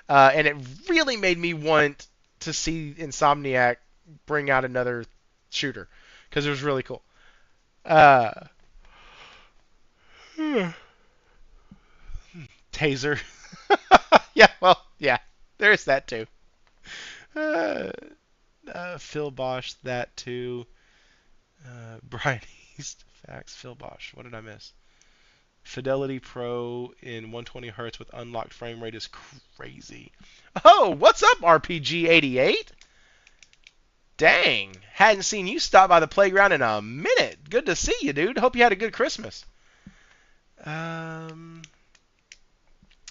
and it really made me want to see Insomniac bring out another shooter because it was really cool. Taser. Yeah, well, yeah, there's that too. Phil Bosch, that too. Brian East, facts. Phil Bosch. What did I miss? Fidelity Pro in 120 hertz with unlocked frame rate is crazy. Oh, what's up, RPG88? Dang, hadn't seen you stop by the playground in a minute. Good to see you, dude. Hope you had a good Christmas.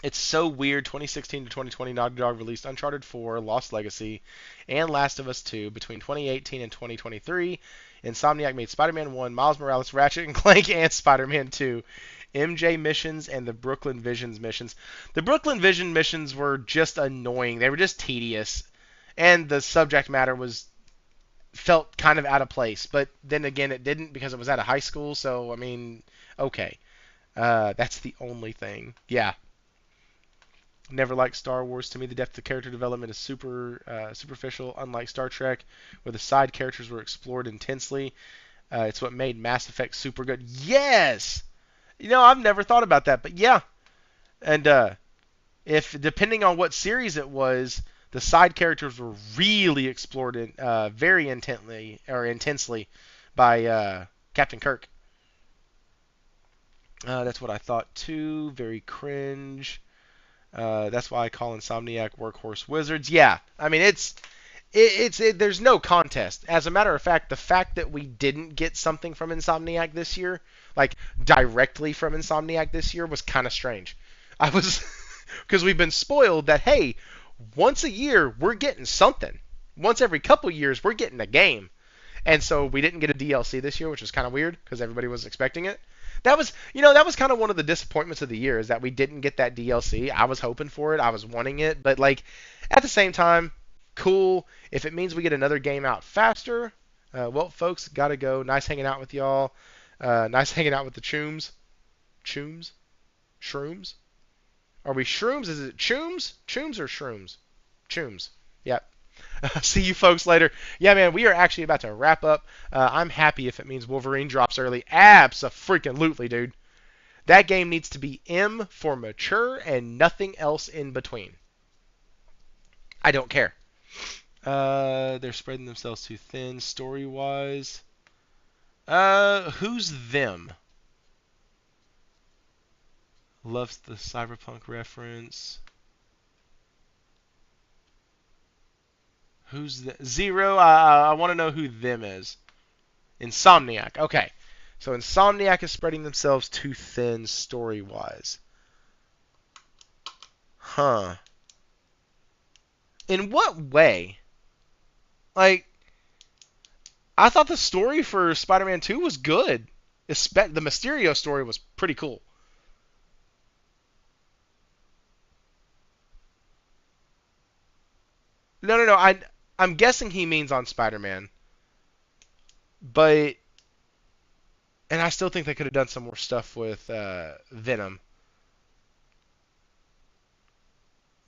It's so weird. 2016 to 2020, Naughty Dog released Uncharted 4, Lost Legacy, and Last of Us 2. Between 2018 and 2023, Insomniac made Spider-Man 1, Miles Morales, Ratchet and Clank, and Spider-Man 2. MJ missions and the Brooklyn Visions missions. The Brooklyn Vision missions were just annoying. They were just tedious, and the subject matter felt kind of out of place. But then again, it didn't because it was at a high school. So I mean, okay, that's the only thing. Yeah. Never liked Star Wars. To me, the depth of character development is superficial, unlike Star Trek, where the side characters were explored intensely. It's what made Mass Effect super good. Yes! I've never thought about that, but yeah. And if depending on what series it was, the side characters were really explored very intensely by Captain Kirk. That's what I thought too. Very cringe. That's why I call Insomniac workhorse wizards. Yeah, I mean there's no contest. As a matter of fact, the fact that we didn't get something from Insomniac this year, like directly from Insomniac this year, was kind of strange. I was because we've been spoiled that hey, once a year we're getting something. Once every couple years we're getting a game, and so we didn't get a DLC this year, which was kind of weird because everybody was expecting it. That was kind of one of the disappointments of the year is that we didn't get that DLC. I was hoping for it. I was wanting it. But, at the same time, cool. If it means we get another game out faster, well, folks, got to go. Nice hanging out with y'all. Nice hanging out with the Chooms. Chooms? Shrooms? Are we Shrooms? Is it Chooms? Chooms or Shrooms? Chooms. Yep. See you folks later. Yeah, man, we are actually about to wrap up. I'm happy if it means Wolverine drops early. Abso-freaking-lutely, dude. That game needs to be M for mature and nothing else in between. I don't care. They're spreading themselves too thin story-wise. Who's them? Loves the Cyberpunk reference. Who's the Zero? I want to know who them is. Insomniac. Okay. So Insomniac is spreading themselves too thin story-wise. Huh. In what way? I thought the story for Spider-Man 2 was good. The Mysterio story was pretty cool. No. I'm guessing he means on Spider-Man. And I still think they could have done some more stuff with Venom.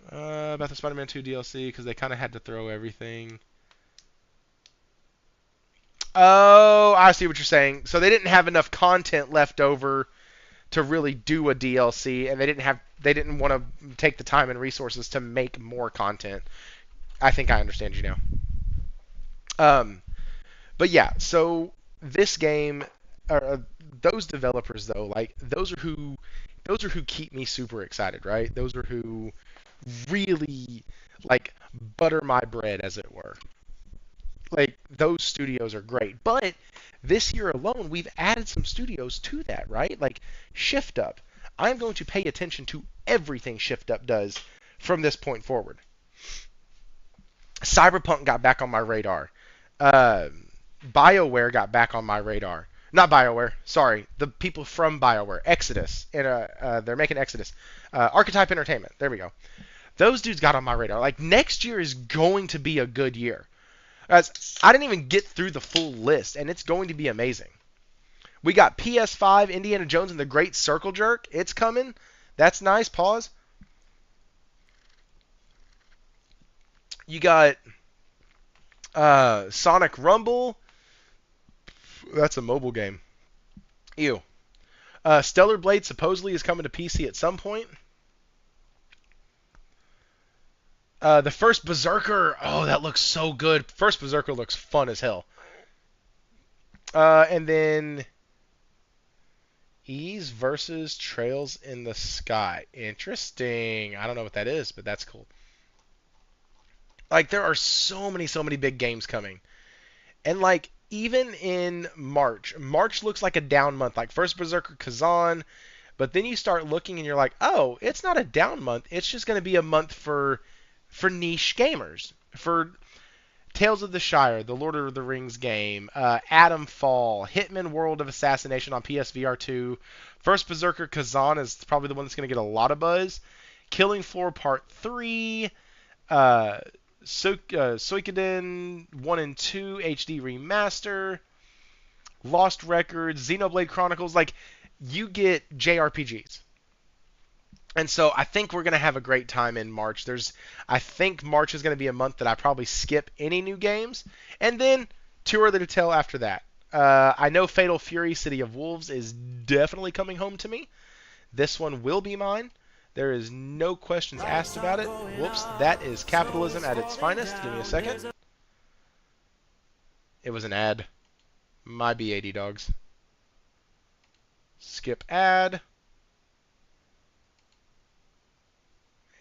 About the Spider-Man 2 DLC, because they kind of had to throw everything. Oh, I see what you're saying. So they didn't have enough content left over to really do a DLC, and they didn't want to take the time and resources to make more content. I think I understand you now. But yeah, so this game, those developers though, those are who keep me super excited, right? Those are who really butter my bread, as it were. Those studios are great, but this year alone, we've added some studios to that, right? Shift Up. I'm going to pay attention to everything Shift Up does from this point forward. Cyberpunk got back on my radar. BioWare got back on my radar. Not BioWare, sorry. The people from BioWare. Exodus. They're making Exodus. Archetype Entertainment. There we go. Those dudes got on my radar. Like, next year is going to be a good year. Guys, I didn't even get through the full list, and it's going to be amazing. We got PS5, Indiana Jones and the Great Circle Jerk. It's coming. That's nice. Pause. You got Sonic Rumble. That's a mobile game. Ew. Stellar Blade supposedly is coming to PC at some point. The first Berserker. Oh, that looks so good. First Berserker looks fun as hell. And then Ys versus Trails in the Sky. Interesting. I don't know what that is, but that's cool. Like, there are so many big games coming. And, like, even in March looks like a down month. Like, first Berserker Kazan, but then you start looking and you're like, oh, it's not a down month. It's just going to be a month for niche gamers. For Tales of the Shire, the Lord of the Rings game, Atom Fall, Hitman World of Assassination on PSVR 2. First Berserker Kazan is probably the one that's going to get a lot of buzz. Killing Floor Part 3, Suikoden 1 and 2 HD Remaster, Lost Records, Xenoblade Chronicles. Like, you get JRPGs. And so I think we're going to have a great time in March. I think March is going to be a month that I probably skip any new games. And then, too early to tell after that. I know Fatal Fury City of Wolves is definitely coming home to me. This one will be mine. There is no questions asked about it. Whoops, that is capitalism at its finest. Give me a second. It was an ad. My B80 dogs. Skip ad.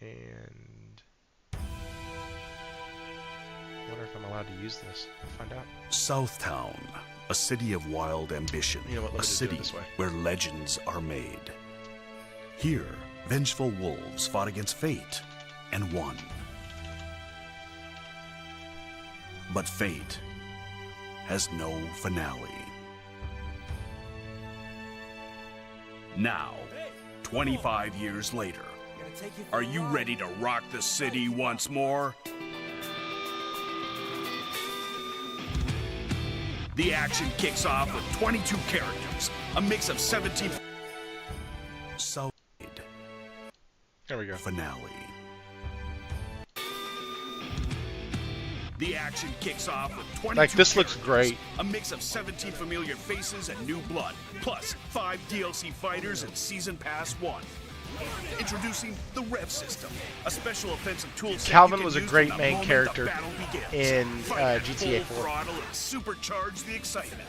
And I wonder if I'm allowed to use this. I'll find out. Southtown, a city of wild ambition. You know what, a city where legends are made. Here, vengeful wolves fought against fate and won. But fate has no finale. Now, 25 years later, are you ready to rock the city once more? The action kicks off with 22 characters, a mix of 17... So... There we go. Finale. The action kicks off with 22 Like, this looks great. A mix of 17 familiar faces and new blood, plus 5 DLC fighters and Season Pass 1. Introducing the Rev System, a special offensive tool set Calvin you was can a use great from the main moment character the battle begins. in Fight GTA at full 4. throttle and supercharge the excitement.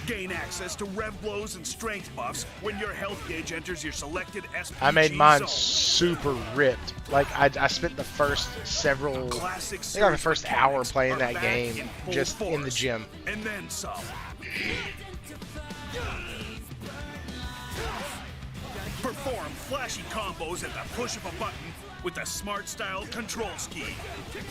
Gain access to rev blows and strength buffs when your health gauge enters your selected SPG I made mine zone. super ripped. Like, I spent the first several, I think like the first hour playing that game just in the gym. And then some. Perform flashy combos at the push of a button with the Smart Style control scheme.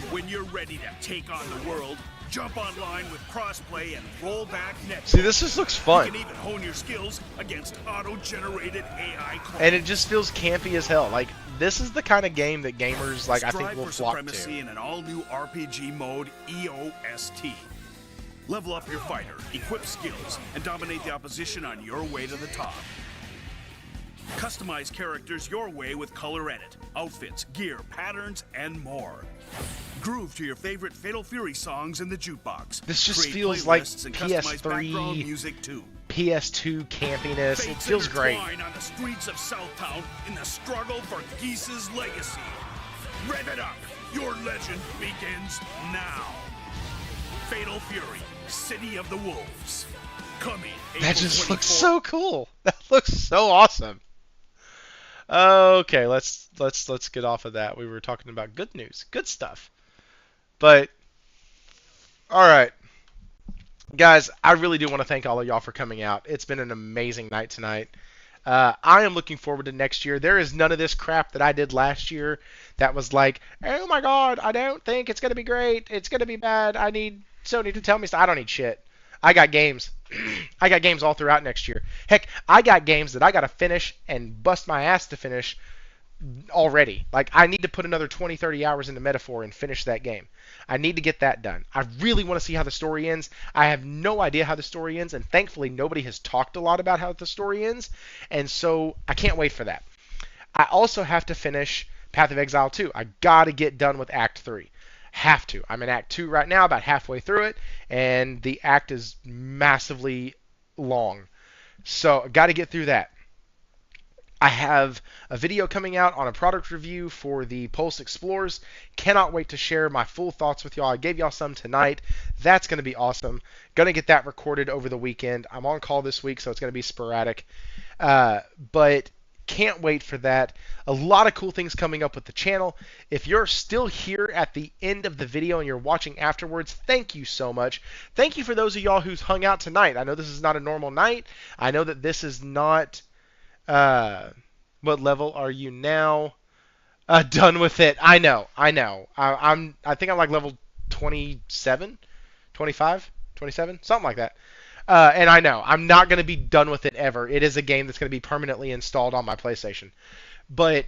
When you're ready to take on the world, jump online with crossplay and roll back net. See, this just looks fun. You can even hone your skills against auto-generated AI clones. And it just feels campy as hell. Like, this is the kind of game that gamers, like, I think Strive will for flock supremacy to. in an all-new RPG mode, EOST. Level up your fighter, equip skills, and dominate the opposition on your way to the top. Customize characters your way with color edit, outfits, gear, patterns, and more. Groove to your favorite Fatal Fury songs in the jukebox. This just Create feels like playlists and customize background PS3, music too. PS2 campiness. It Fates feels great. intertwine on the streets of Southtown in the struggle for Geese's legacy. Rev it up! Your legend begins now. Fatal Fury, City of the Wolves. Coming That April just looks 24th. so cool. That looks so awesome. Okay, let's get off of that. We were talking about good news, good stuff. But all right, guys, I really do want to thank all of y'all for coming out. It's been an amazing night tonight. I am looking forward to next year. There is none of this crap that I did last year that was like, oh my god, I don't think it's going to be great. It's going to be bad. I need Sony to tell me stuff. I don't need shit. I got games. I got games all throughout next year. Heck, I got games that I got to finish and bust my ass to finish already. Like, I need to put another 20, 30 hours into Metaphor and finish that game. I need to get that done. I really want to see how the story ends. I have no idea how the story ends, and thankfully nobody has talked a lot about how the story ends, and so I can't wait for that. I also have to finish Path of Exile 2. I gotta get done with Act 3. Have to. I'm in Act 2 right now, about halfway through it, and the act is massively long. So I gotta get through that. I have a video coming out on a product review for the Pulse Explorers. Cannot wait to share my full thoughts with y'all. I gave y'all some tonight. That's going to be awesome. Going to get that recorded over the weekend. I'm on call this week, so it's going to be sporadic. But can't wait for that. A lot of cool things coming up with the channel. If you're still here at the end of the video and you're watching afterwards, thank you so much. Thank you for those of y'all who's hung out tonight. I know this is not a normal night. I know that this is not... what level are you now? Done with it. I know. I think I'm like level 27, 25, 27, something like that. And I know I'm not going to be done with it ever. It is a game that's going to be permanently installed on my PlayStation. But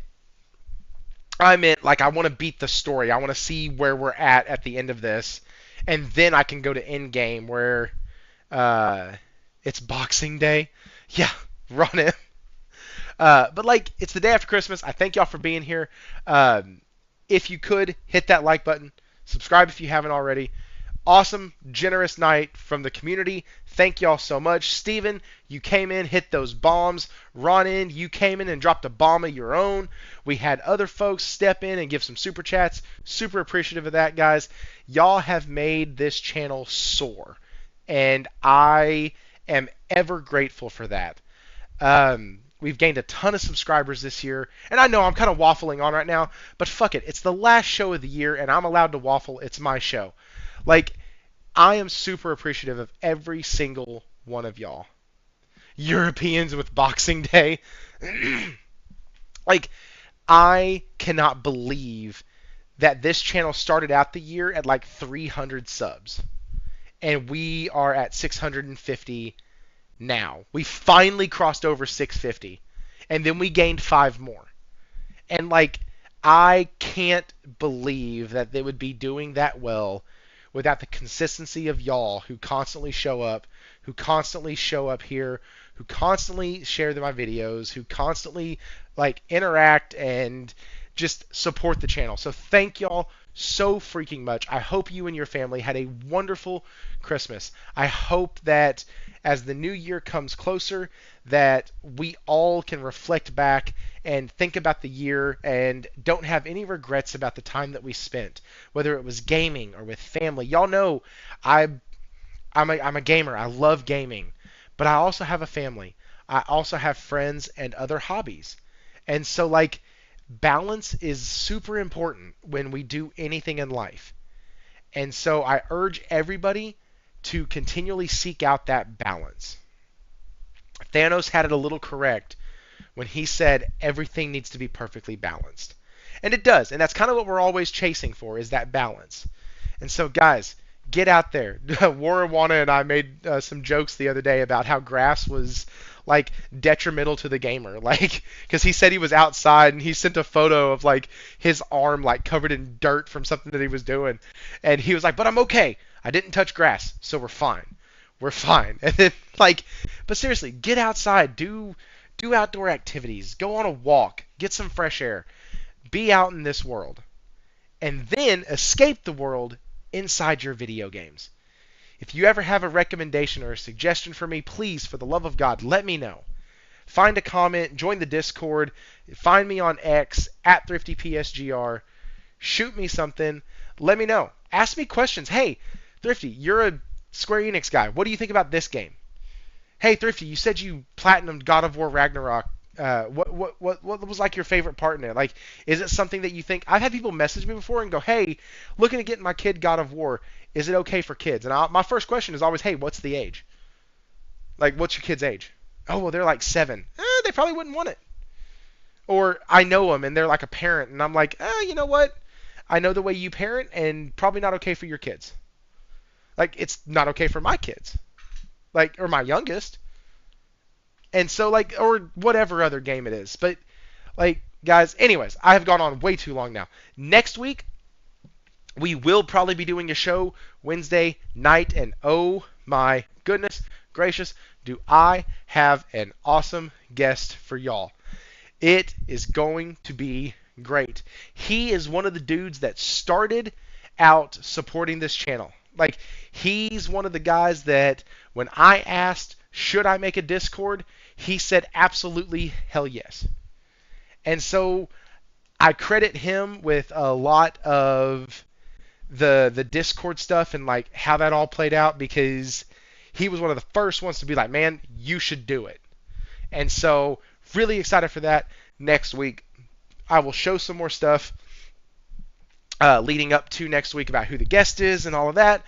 I meant, like, I want to beat the story. I want to see where we're at the end of this, and then I can go to end game where it's Boxing Day. Yeah, run it. But, like, it's the day after Christmas. I thank y'all for being here. If you could, hit that like button. Subscribe if you haven't already. Awesome, generous night from the community. Thank y'all so much. Steven, you came in, hit those bombs. Ronin, you came in and dropped a bomb of your own. We had other folks step in and give some super chats. Super appreciative of that, guys. Y'all have made this channel soar, and I am ever grateful for that. We've gained a ton of subscribers this year, and I know I'm kind of waffling on right now, but fuck it. It's the last show of the year, and I'm allowed to waffle. It's my show. Like, I am super appreciative of every single one of y'all. Europeans with Boxing Day. Like, I cannot believe that this channel started out the year at like 300 subs, and we are at 650 now. We finally crossed over 650, and then we gained 5 more. And, like, I can't believe that they would be doing that well without the consistency of y'all who constantly show up here, who constantly share my videos, who constantly, like, interact and just support the channel. So thank y'all so freaking much. I hope you and your family had a wonderful Christmas. I hope that as the new year comes closer, that we all can reflect back and think about the year and don't have any regrets about the time that we spent, whether it was gaming or with family. Y'all know I'm a gamer. I love gaming, but I also have a family. I also have friends and other hobbies. And so, like, balance is super important when we do anything in life. And so I urge everybody to continually seek out that balance. Thanos had it a little correct when he said everything needs to be perfectly balanced. And it does. And that's kind of what we're always chasing for, is that balance. And so, guys, get out there. Warrawana and I made some jokes the other day about how grass was, like, detrimental to the gamer, like, because he said he was outside and he sent a photo of, like, his arm, like, covered in dirt from something that he was doing, and he was like, but I'm okay, I didn't touch grass, so we're fine. And then, like, but seriously, get outside, do outdoor activities, go on a walk, get some fresh air, be out in this world, and then escape the world inside your video games. If you ever have a recommendation or a suggestion for me, please, for the love of God, let me know. Find a comment, join the Discord, find me on X, @ThriftyPSGR, shoot me something, let me know. Ask me questions. Hey, Thrifty, you're a Square Enix guy. What do you think about this game? Hey, Thrifty, you said you platinumed God of War Ragnarok. What was, like, your favorite part in it? Like, is it something that you think... I've had people message me before and go, hey, looking to get my kid God of War. Is it okay for kids? And my first question is always, hey, what's the age? Like, what's your kid's age? Oh, well, they're like 7. They probably wouldn't want it. Or I know them and they're like a parent, and I'm like, you know what? I know the way you parent, and probably not okay for your kids. Like, it's not okay for my kids. Like, or my youngest. And so, like, or whatever other game it is. But, like, guys, anyways, I have gone on way too long now. Next week, we will probably be doing a show Wednesday night, and oh my goodness gracious, do I have an awesome guest for y'all. It is going to be great. He is one of the dudes that started out supporting this channel. Like, he's one of the guys that when I asked, should I make a Discord, he said absolutely hell yes. And so I credit him with a lot of the Discord stuff and like how that all played out, because he was one of the first ones to be like, man, you should do it. And so really excited for that. Next week I will show some more stuff leading up to next week about who the guest is and all of that.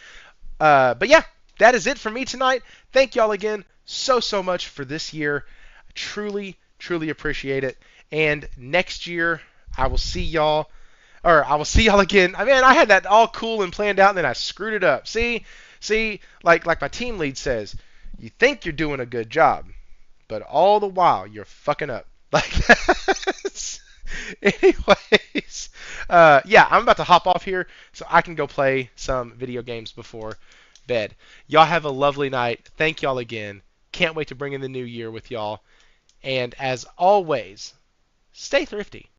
But yeah, that is it for me tonight. Thank y'all again so much for this year. I truly appreciate it. And next year I will see y'all again. I mean, I had that all cool and planned out, and then I screwed it up. See, like my team lead says, you think you're doing a good job, but all the while you're fucking up. Like that. Anyways, yeah, I'm about to hop off here so I can go play some video games before bed. Y'all have a lovely night. Thank y'all again. Can't wait to bring in the new year with y'all. And as always, stay thrifty.